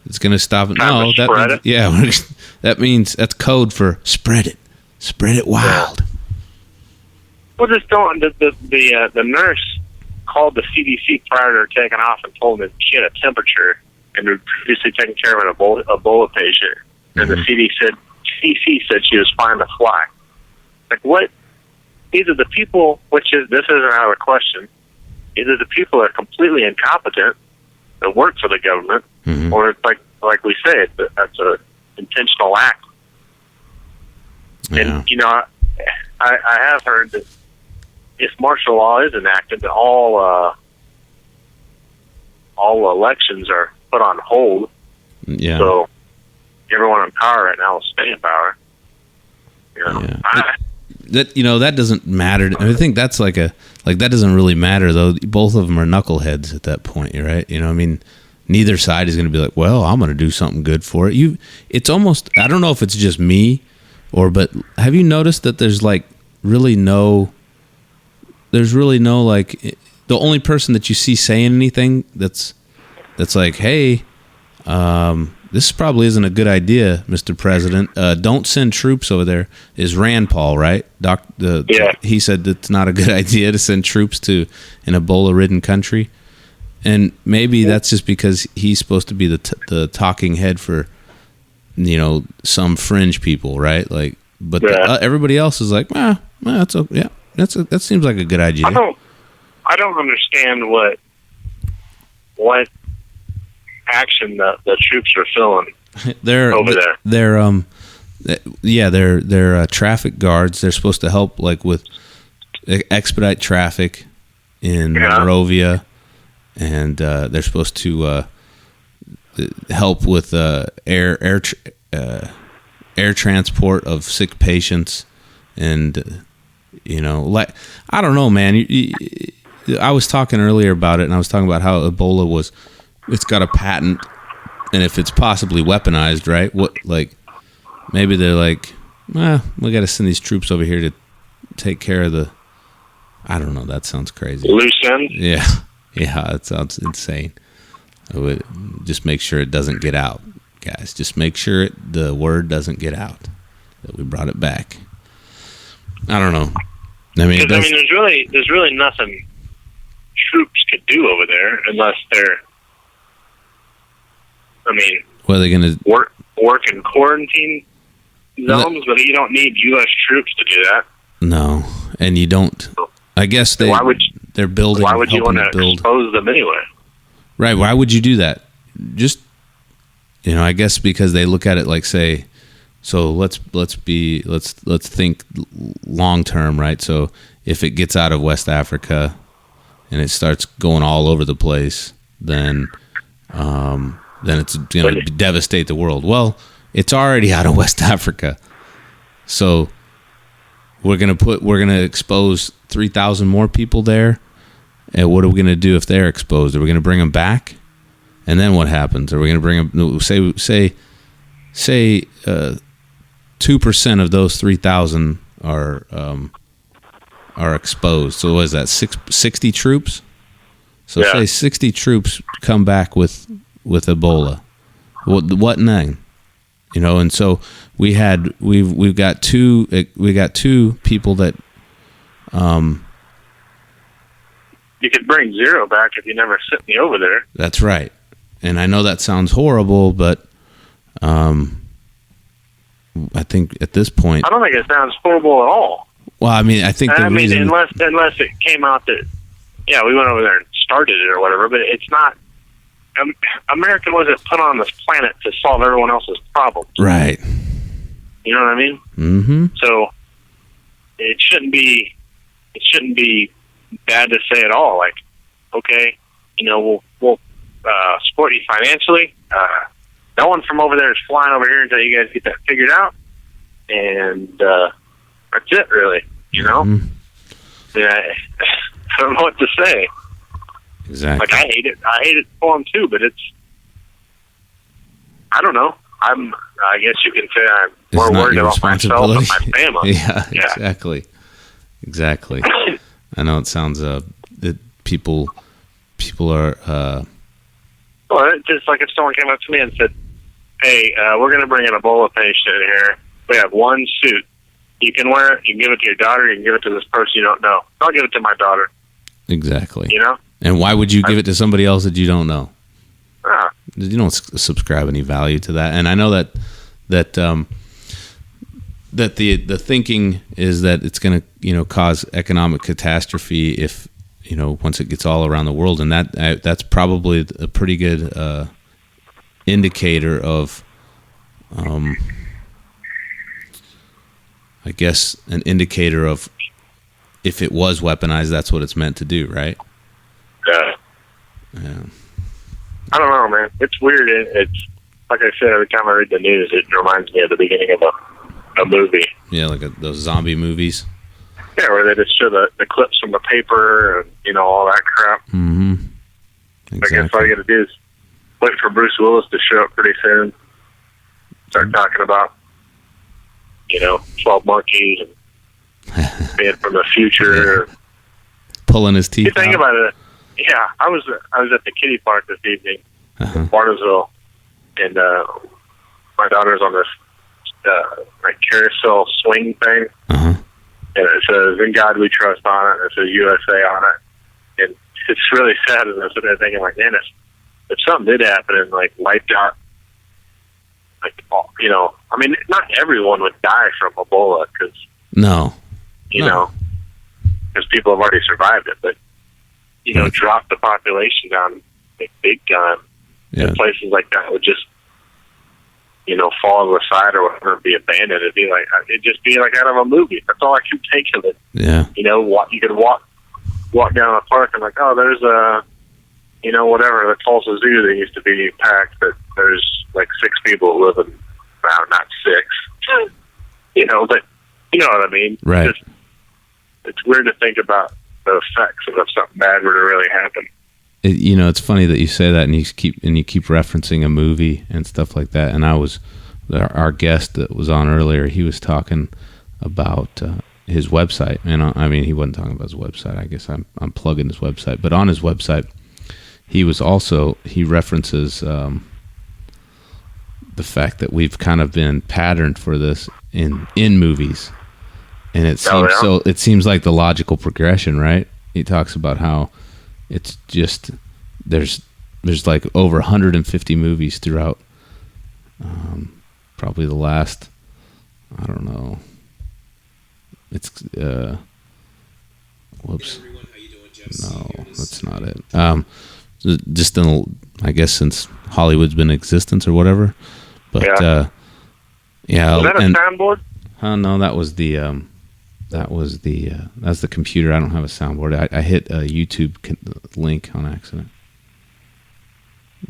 Speaker 3: It's going to stop it. No, that means that's code for spread it. Spread it wild.
Speaker 5: Yeah. Well, just don't. The nurse called the CDC prior to her taking off and told them that she had a temperature and had previously taken care of an Ebola patient. And the CDC said she was fine to fly. Like, what? Either the people, this isn't out of the question, either the people are completely incompetent that work for the government, or it's like we say, that's an intentional act.
Speaker 3: Yeah.
Speaker 5: And, I have heard that if martial law is enacted, that all elections are put on hold.
Speaker 3: Yeah.
Speaker 5: So everyone in power right now will stay in power.
Speaker 3: That doesn't matter. I think that's that doesn't really matter though. Both of them are knuckleheads at that point, right? I mean, neither side is going to be like, well, I'm going to do something good for it. It's almost, I don't know if it's just me but have you noticed that there's really no the only person that you see saying anything that's like, hey, this probably isn't a good idea, Mr. President. Don't send troops over there. Is Rand Paul, right? He said it's not a good idea to send troops to an Ebola-ridden country, and maybe that's just because he's supposed to be the talking head for some fringe people, right? But everybody else is like, that's okay. Yeah, that seems like a good idea.
Speaker 5: I don't understand what what action the troops are filling
Speaker 3: They're
Speaker 5: over there.
Speaker 3: They're traffic guards. They're supposed to help with expedite traffic in Monrovia, and they're supposed to help with air transport of sick patients, and I don't know, man. I was talking earlier about it, and I was talking about how Ebola it's got a patent, and if it's possibly weaponized, right? Maybe they're like, we got to send these troops over here to take care of the. I don't know. That sounds crazy.
Speaker 5: Loose end?
Speaker 3: Yeah, that sounds insane. I would just make sure it doesn't get out, guys. Just make sure the word doesn't get out that we brought it back. I don't know.
Speaker 5: There's really nothing troops could do over there unless they're.
Speaker 3: What are they going to
Speaker 5: work in quarantine zones? But you don't need U.S. troops to do that.
Speaker 3: No, and you don't. I guess they're building.
Speaker 5: Why would you want to
Speaker 3: build.
Speaker 5: expose them anyway?
Speaker 3: Right. Why would you do that? Just, I guess because they look at it like, say, so let's think long term, right? So if it gets out of West Africa and it starts going all over the place, then it's going to devastate the world. Well, it's already out of West Africa, so we're going to expose 3,000 more people there. And what are we going to do if they're exposed? Are we going to bring them back? And then what happens? Are we going to bring them? Say 2% of those 3,000 are exposed. So what is that? 60 troops? So say 60 troops come back with Ebola. What then? And so we've got two people that.
Speaker 5: You could bring 0 back if you never sent me over there.
Speaker 3: That's right. And I know that sounds horrible, but I think at this point...
Speaker 5: I don't think it sounds horrible at all.
Speaker 3: Well, I think the reason...
Speaker 5: Unless it came out that, we went over there and started it or whatever, but it's not... America wasn't put on this planet to solve everyone else's problems.
Speaker 3: Right.
Speaker 5: You know what I mean?
Speaker 3: Mm-hmm.
Speaker 5: So it shouldn't be bad to say at all. Like, okay, we'll support you financially. No one from over there is flying over here until you guys get that figured out, and that's it, really.
Speaker 3: Mm-hmm.
Speaker 5: I don't know what to say.
Speaker 3: Exactly.
Speaker 5: I hate it for them too, but I don't know. I guess you can say I'm more worried about myself and my family.
Speaker 3: Yeah, exactly. I know it sounds that people are.
Speaker 5: Well, it's just like if someone came up to me and said, "Hey, we're going to bring an Ebola patient in here. We have one suit. You can wear it. You can give it to your daughter. You can give it to this person you don't know. I'll give it to my daughter."
Speaker 3: Exactly. And why would you give it to somebody else that you don't know? You don't subscribe any value to that. And I know that the thinking is that it's going to cause economic catastrophe if once it gets all around the world, and that's probably a pretty good indicator of I guess an indicator of if it was weaponized, that's what it's meant to do, right? Yeah.
Speaker 5: I don't know, man. It's weird. It's like I said, every time I read the news, it reminds me of the beginning of a movie.
Speaker 3: Yeah, like those zombie movies.
Speaker 5: Yeah, where they just show the clips from the paper and all that crap.
Speaker 3: Mm-hmm. Exactly.
Speaker 5: I guess all you got to do is wait for Bruce Willis to show up pretty soon. Start talking about 12 monkeys and being from the future.
Speaker 3: Yeah. Pulling his teeth.
Speaker 5: You think
Speaker 3: out.
Speaker 5: about it. Yeah, I was at the kiddie park this evening in Bartlesville, and my daughter's on this carousel swing thing, and it says "In God We Trust" on it, and it says USA on it, and it's really sad. And I'm sitting there thinking, like, man, if something did happen and wiped out, not everyone would die from Ebola because because people have already survived it, but drop the population down big time.
Speaker 3: Yeah.
Speaker 5: And places like that would just, fall on the side or whatever, be abandoned. It'd just be like out of a movie. That's all I can take of it.
Speaker 3: Yeah.
Speaker 5: You could walk down a park and like, oh, there's whatever, the Tulsa Zoo that used to be packed, but there's like 6 people living. Well, not 6. But you know what I mean.
Speaker 3: Right.
Speaker 5: It's weird to think about the effects of if something bad were to really happen.
Speaker 3: It's funny that you say that, and you keep referencing a movie and stuff like that. And our guest that was on earlier, he was talking about his website, and he wasn't talking about his website. I guess I'm plugging his website, but on his website, he references the fact that we've kind of been patterned for this in movies, and it seems like the logical progression, right? He talks about how it's just there's like over 150 movies throughout probably the last, I don't know, it's whoops, no, that's not it. Just I guess since Hollywood's been in existence or whatever, but yeah.
Speaker 5: Was that a soundboard?
Speaker 3: No, that's the computer. I don't have a soundboard. I hit a YouTube link on accident.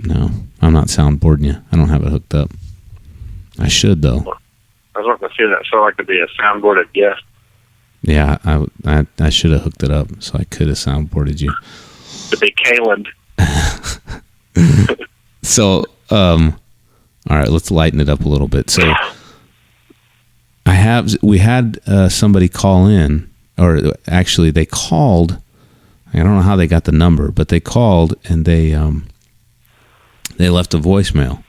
Speaker 3: No, I'm not soundboarding you. I don't have it hooked up. I should though.
Speaker 5: I was wanting to see that. So like to be a soundboarded guest.
Speaker 3: Yeah, I should have hooked it up so I could have soundboarded you.
Speaker 5: To be Kalen.
Speaker 3: So, all right, let's lighten it up a little bit. So, we had somebody call in, or actually they called. I don't know how they got the number, but they called and they left a voicemail.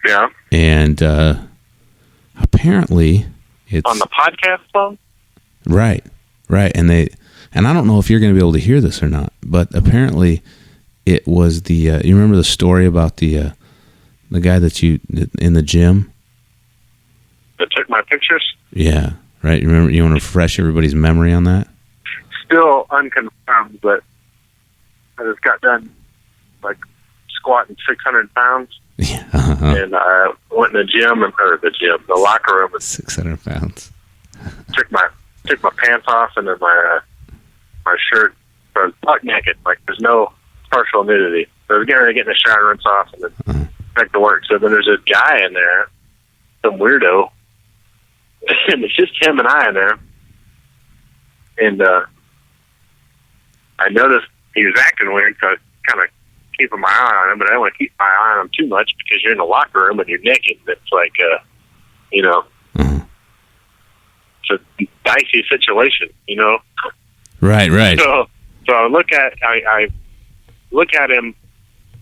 Speaker 5: Yeah.
Speaker 3: And apparently it's
Speaker 5: on the podcast phone.
Speaker 3: Right. And I don't know if you're going to be able to hear this or not, but apparently it was you remember the story about the guy in the gym
Speaker 5: that took my pictures?
Speaker 3: Yeah, right. You want to refresh everybody's memory on that?
Speaker 5: Still unconfirmed, but I just got done like squatting 600 pounds.
Speaker 3: Yeah.
Speaker 5: And I went in the locker room, and
Speaker 3: 600 pounds.
Speaker 5: took my pants off, and then my shirt, I was butt naked. Like there's no partial nudity. So I was getting ready to get in the shower, rinse off, and then back to work. So then there's this guy in there, some weirdo, and it's just him and I in there. And I noticed he was acting weird, so I was kind of keeping my eye on him, but I don't want to keep my eye on him too much because you're in the locker room and you're naked. It's like, it's a dicey situation, Right. So I look at him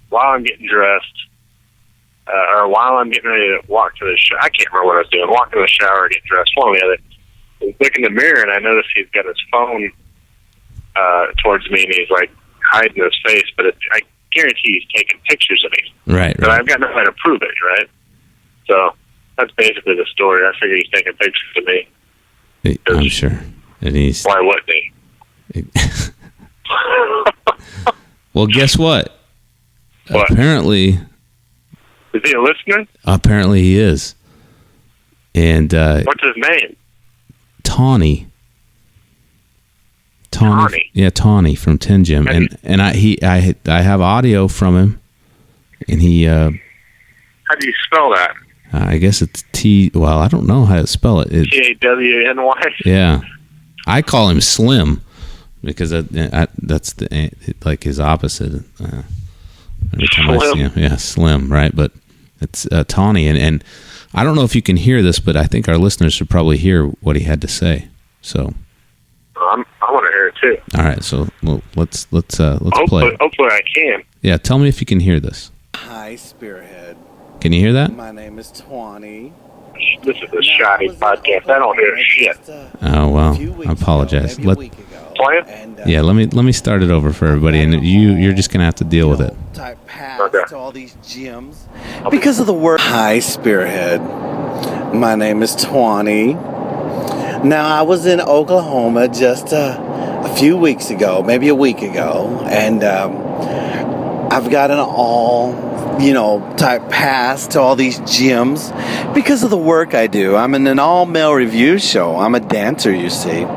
Speaker 5: while I'm getting dressed, or while I'm getting ready to walk to the shower. I can't remember what I was doing. Walk to the shower, get dressed, one or the other. I look in the mirror and I notice he's got his phone towards me, and he's like hiding his face, but I guarantee he's taking pictures of me.
Speaker 3: Right.
Speaker 5: But I've got nothing to prove it, right? So that's basically the story. I figure he's taking pictures of me.
Speaker 3: I'm sure. And
Speaker 5: why wouldn't he?
Speaker 3: Well, guess what?
Speaker 5: What?
Speaker 3: Apparently...
Speaker 5: Is he a listener?
Speaker 3: Apparently he is. And
Speaker 5: what's his name?
Speaker 3: Tawny. Yeah, Twany from Tin Gym. And I have audio from him, and he
Speaker 5: how do you spell that?
Speaker 3: I guess it's well, I don't know how to spell it.
Speaker 5: Tawny.
Speaker 3: Yeah. I call him Slim because that's like his opposite. Every time I see him. Yeah, Slim, right? But it's Tawny, and I don't know if you can hear this, but I think our listeners should probably hear what he had to say. So
Speaker 5: I want to hear it too.
Speaker 3: All right, so let's play.
Speaker 5: Hopefully I can.
Speaker 3: Yeah, tell me if you can hear this.
Speaker 6: Hi, Spearhead.
Speaker 3: Can you hear that?
Speaker 6: My name is Twany.
Speaker 5: This is a shoddy podcast. I don't hear shit.
Speaker 3: Oh well, I apologize.
Speaker 5: Play it?
Speaker 3: Yeah, let me start it over for everybody, and you're just gonna have to deal with it.
Speaker 6: Type pass to all these gyms because of the word. Hi, Spearhead. My name is Twany. Now I was in Oklahoma just a few weeks ago, maybe a week ago, and I I've got an all, type pass to all these gyms because of the work I do. I'm in an all-male review show. I'm a dancer, you see.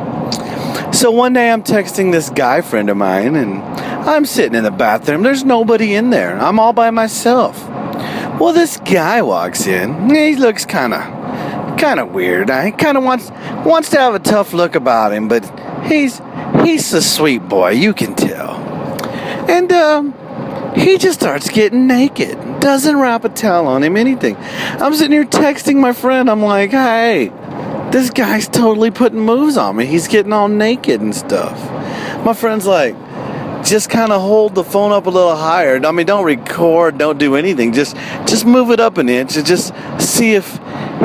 Speaker 6: So one day I'm texting this guy friend of mine, and I'm sitting in the bathroom. There's nobody in there. I'm all by myself. Well, this guy walks in. He looks kind of weird. He kind of wants to have a tough look about him, but he's a sweet boy. You can tell. And he just starts getting naked. Doesn't wrap a towel on him, anything. I'm sitting here texting my friend. I'm like, hey, this guy's totally putting moves on me. He's getting all naked and stuff. My friend's like, just kind of hold the phone up a little higher. I mean, don't record, don't do anything. Just move it up an inch and just see if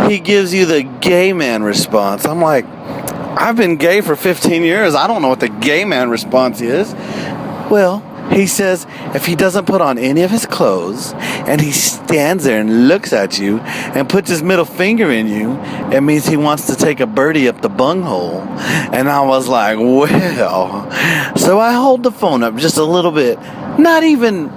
Speaker 6: he gives you the gay man response. I'm like, I've been gay for 15 years. I don't know what the gay man response is. Well, he says if he doesn't put on any of his clothes and he stands there and looks at you and puts his middle finger in you, it means he wants to take a birdie up the bunghole. And I was like, well. So I hold the phone up just a little bit, not even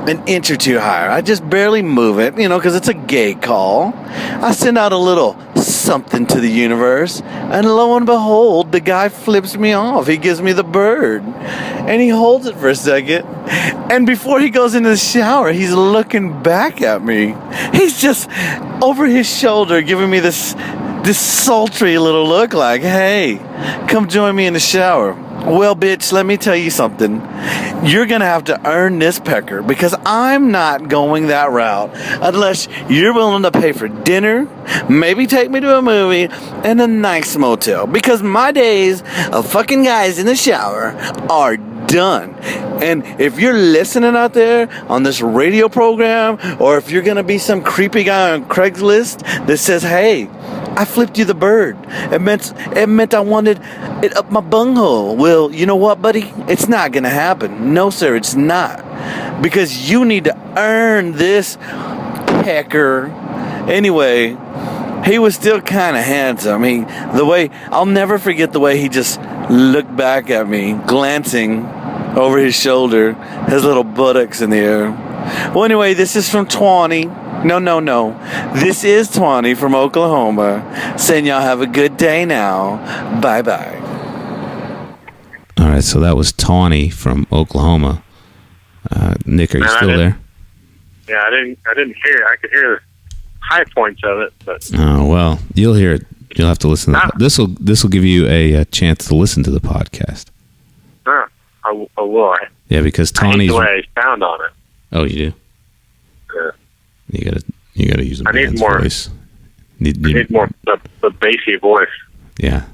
Speaker 6: an inch or two higher. I just barely move it, because it's a gay call. I send out a little something to the universe, and lo and behold, the guy flips me off. He gives me the bird, and he holds it for a second, and before he goes into the shower, he's looking back at me. He's just over his shoulder giving me this sultry little look like, hey, come join me in the shower. Well, bitch, let me tell you something. You're going to have to earn this pecker because I'm not going that route unless you're willing to pay for dinner, maybe take me to a movie, and a nice motel. Because my days of fucking guys in the shower are done. And if you're listening out there on this radio program, or if you're going to be some creepy guy on Craigslist that says, hey, I flipped you the bird. It meant I wanted it up my bunghole. Well, you know what, buddy? It's not going to happen. No, sir, it's not. Because you need to earn this pecker. Anyway, he was still kind of handsome. I'll never forget the way he just looked back at me, glancing over his shoulder, his little buttocks in the air. Well, anyway, this is from Twany. No. This is Twany from Oklahoma, saying y'all have a good day now. Bye-bye.
Speaker 3: All right, so that was Twany from Oklahoma. Nick, are you still there?
Speaker 5: Yeah, I didn't hear it. I could hear the high points of it, but
Speaker 3: oh well, you'll hear it. You'll have to listen. This will give you a chance to listen to the podcast.
Speaker 5: I will.
Speaker 3: Yeah, because
Speaker 5: I hate
Speaker 3: Twany's
Speaker 5: the way I sound on it.
Speaker 3: Oh, you do.
Speaker 5: Yeah.
Speaker 3: You gotta use a man's voice.
Speaker 5: I need more the bassy voice.
Speaker 3: Yeah.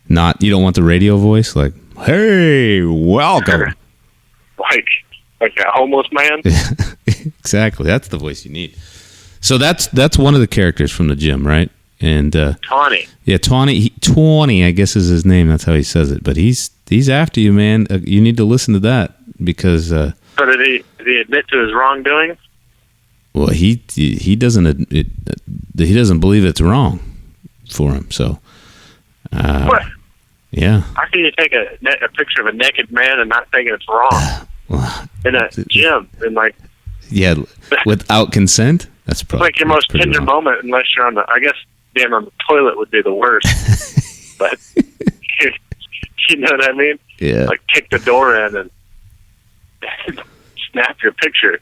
Speaker 3: You don't want the radio voice like, hey, welcome.
Speaker 5: like a homeless man.
Speaker 3: Exactly. That's the voice you need. So that's one of the characters from the gym, right? And
Speaker 5: Twany.
Speaker 3: Yeah, Twany, I guess is his name. That's how he says it. But he's after you, man. You need to listen to that because.
Speaker 5: So did he admit to his wrongdoing?
Speaker 3: Well, he doesn't he doesn't believe it's wrong for him. So.
Speaker 5: What?
Speaker 3: Yeah.
Speaker 5: How can you take a picture of a naked man and not think it's wrong in a gym and
Speaker 3: Yeah, without consent. That's probably
Speaker 5: like your most tender moment, unless you're on I guess being on the toilet would be the worst. But you know what I mean?
Speaker 3: Yeah.
Speaker 5: Like kick the door in and snap your picture.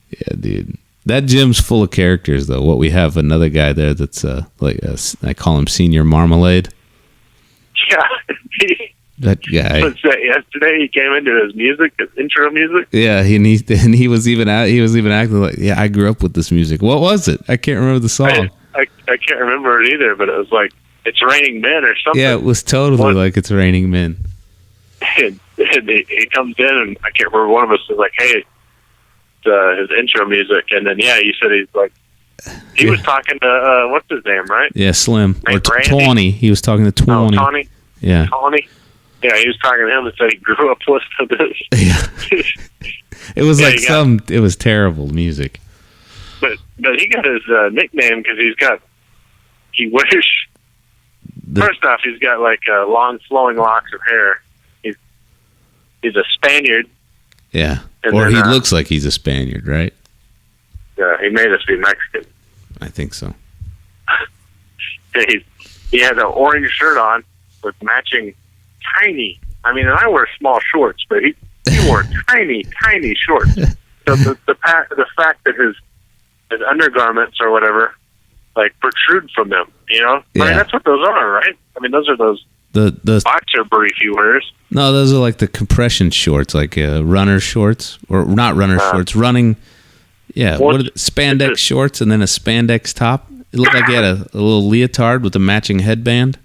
Speaker 3: Yeah, dude. That gym's full of characters, though. What we have another guy there that's I call him Senior Marmalade.
Speaker 5: Yeah.
Speaker 3: That guy.
Speaker 5: Yesterday he came into his music, his intro music.
Speaker 3: Yeah, he was even acting like, yeah, I grew up with this music. What was it? I can't remember the song.
Speaker 5: I can't remember it either, but it was like It's Raining Men or something.
Speaker 3: Yeah, it was totally like It's Raining Men.
Speaker 5: And he comes in and I can't remember, one of us was like, hey, his intro music, and then he said he's like he was talking to what's his name, right?
Speaker 3: Yeah, Slim or
Speaker 5: Twany.
Speaker 3: He was talking to Twany.
Speaker 5: Oh, Twany.
Speaker 3: Yeah.
Speaker 5: Twany. Yeah, he was talking to him and said he grew up listening to this.
Speaker 3: Yeah. It was it was terrible music.
Speaker 5: But he got his nickname because he wears. First off, he's got like long flowing locks of hair. He's a Spaniard.
Speaker 3: Yeah.
Speaker 5: And
Speaker 3: Or
Speaker 5: then,
Speaker 3: he looks like he's a Spaniard, right?
Speaker 5: he made us be Mexican.
Speaker 3: I think so.
Speaker 5: He had an orange shirt on with matching tiny. I mean, and I wear small shorts, but he wore tiny shorts. So the fact that his undergarments or whatever like protrude from them, you know.
Speaker 3: Yeah.
Speaker 5: I mean, that's what those are, right? I mean, those are those
Speaker 3: the
Speaker 5: boxer brief he wears.
Speaker 3: No, those are like the compression shorts, like runner shorts, or not runner shorts, running. Yeah,
Speaker 5: Well,
Speaker 3: what are spandex shorts and then a spandex top. It looked like he had a little leotard with a matching headband.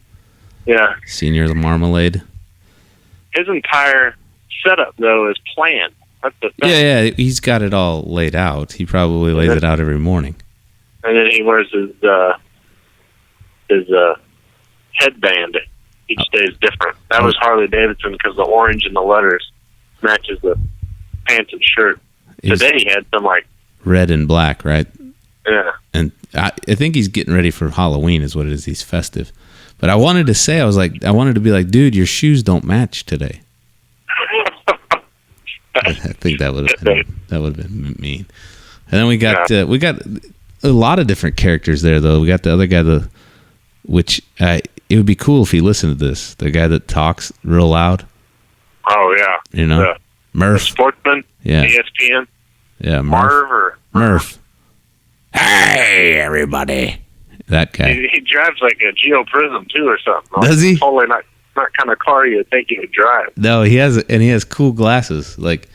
Speaker 5: Yeah,
Speaker 3: Senior Marmalade.
Speaker 5: his entire setup though is planned. That's the thing.
Speaker 3: Yeah, he's got it all laid out. He probably lays it out every morning.
Speaker 5: And then he wears his headband. Each day is different. That was Harley Davidson because the orange in the letters matches the pants and shirt. Today he had some like
Speaker 3: red and black, right?
Speaker 5: Yeah.
Speaker 3: And I think he's getting ready for Halloween is what it is. He's festive. But I wanted to be like, dude, your shoes don't match today. I think that would have been mean. And then we got a lot of different characters there, though. We got the other guy, which it would be cool if he listened to this. The guy that talks real loud.
Speaker 5: Oh yeah.
Speaker 3: You know, Murph.
Speaker 5: The sportsman.
Speaker 3: Yeah.
Speaker 5: ESPN.
Speaker 3: Yeah,
Speaker 5: Murph.
Speaker 3: Hey, everybody. That guy.
Speaker 5: He drives like a Geo Prism too, or something. Like,
Speaker 3: Does he?
Speaker 5: Totally not kind of car you would think he would drive.
Speaker 3: No, he has cool glasses. Like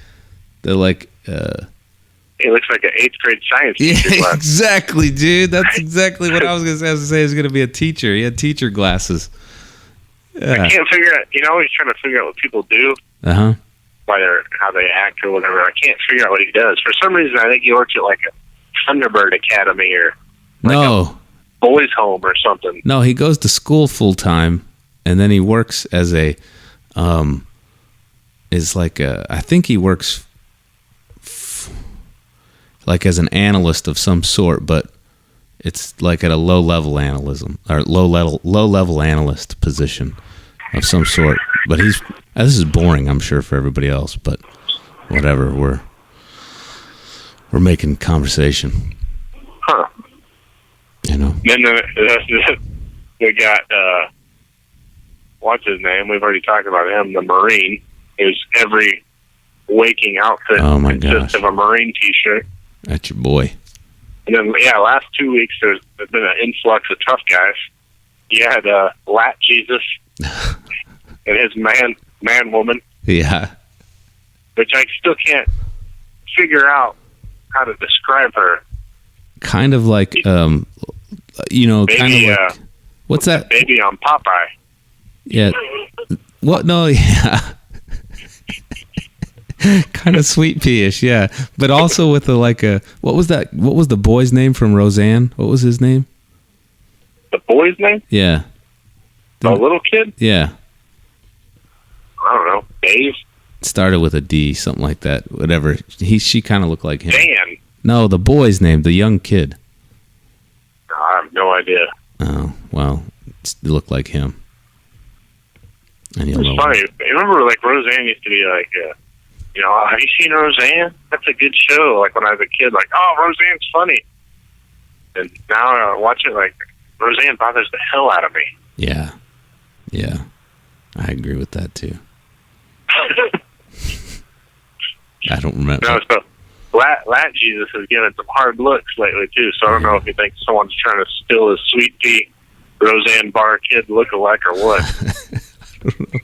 Speaker 3: they're like.
Speaker 5: He looks like an 8th grade science teacher.
Speaker 3: Yeah, exactly, dude. That's exactly what I was gonna say. He's gonna be a teacher. He had teacher glasses. Yeah.
Speaker 5: I can't figure out. You know, he's trying to figure out what people do.
Speaker 3: Uh-huh.
Speaker 5: How they act or whatever. I can't figure out what he does. For some reason, I think he works at like a Thunderbird Academy or like a boys' home or something.
Speaker 3: No, he goes to school full time, and then he works as I think he works like as an analyst of some sort, but it's like at a low level analyst position of some sort. But this is boring, I'm sure, for everybody else, but whatever. We're making conversation.
Speaker 5: Huh.
Speaker 3: You know.
Speaker 5: Then we got what's his name? We've already talked about him. The Marine, whose every waking outfit consists of a Marine T-shirt.
Speaker 3: That's your boy.
Speaker 5: And then last 2 weeks there's been an influx of tough guys. You had Lat Jesus and his man woman.
Speaker 3: Yeah.
Speaker 5: Which I still can't figure out how to describe her.
Speaker 3: Kind of like,
Speaker 5: maybe,
Speaker 3: kind of like, what's that?
Speaker 5: Baby on Popeye.
Speaker 3: Yeah. What? No, yeah. Kind of sweet pea-ish, yeah. But also with what was that? What was the boy's name from Roseanne? What was his name?
Speaker 5: The boy's name?
Speaker 3: Yeah.
Speaker 5: The little kid?
Speaker 3: Yeah.
Speaker 5: I don't know. Dave?
Speaker 3: Started with a D, something like that. Whatever. She kind of looked like him.
Speaker 5: Dan.
Speaker 3: No, the boy's name, the young kid.
Speaker 5: I have no idea.
Speaker 3: Oh, well, it looked like him. And
Speaker 5: It's funny. I remember, like, Roseanne used to be like, have you seen Roseanne? That's a good show. Like, when I was a kid, like, oh, Roseanne's funny. And now I watch it, like, Roseanne bothers the hell out of me.
Speaker 3: Yeah. Yeah. I agree with that, too. I don't remember.
Speaker 5: No, so Lat Jesus has given some hard looks lately, too, so I don't know if he thinks someone's trying to steal his Sweet Pea Roseanne Barr kid look-alike or what.
Speaker 3: I don't know.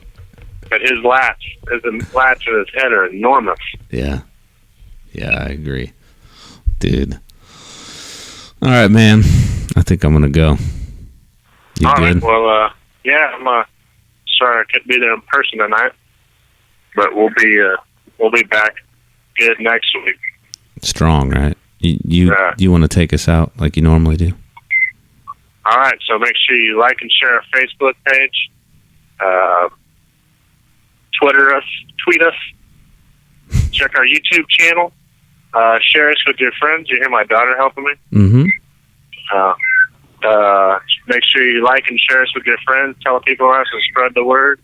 Speaker 5: But his lats in his head are enormous.
Speaker 3: Yeah. Yeah, I agree. Dude. All right, man. I think I'm going to go. You
Speaker 5: All
Speaker 3: good?
Speaker 5: right, well, I'm sorry I couldn't be there in person tonight, but we'll be back good next week.
Speaker 3: Strong, right? You want to take us out like you normally do?
Speaker 5: All right, so make sure you like and share our Facebook page. Tweet us, check our YouTube channel, share us with your friends. You hear my daughter helping me?
Speaker 3: Mm-hmm.
Speaker 5: Make sure you like and share us with your friends, tell people about us and spread the word.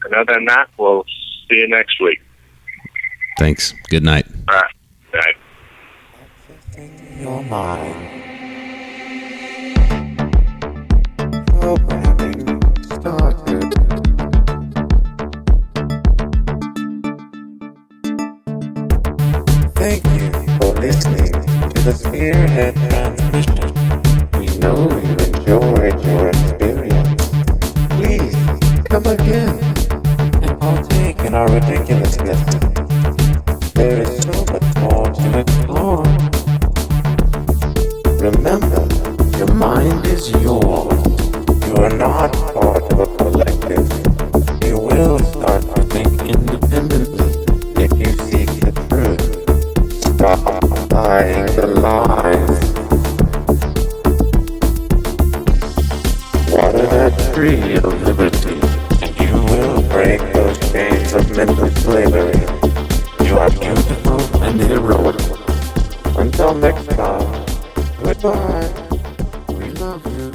Speaker 5: And other than that, we'll see you next week.
Speaker 3: Thanks. Good night.
Speaker 7: Thank you for listening to the Spearhead Transmission. We know you enjoyed your experience. Please come again and partake in our ridiculousness. There is so much more to explore. Remember, your mind is yours. You are not part of a collective. You will start to think independently if you seek the truth. Stop buying the lies. Water that tree of liberty, and you will break those chains of mental slavery. You are beautiful and heroic. Until next time, goodbye. We love you.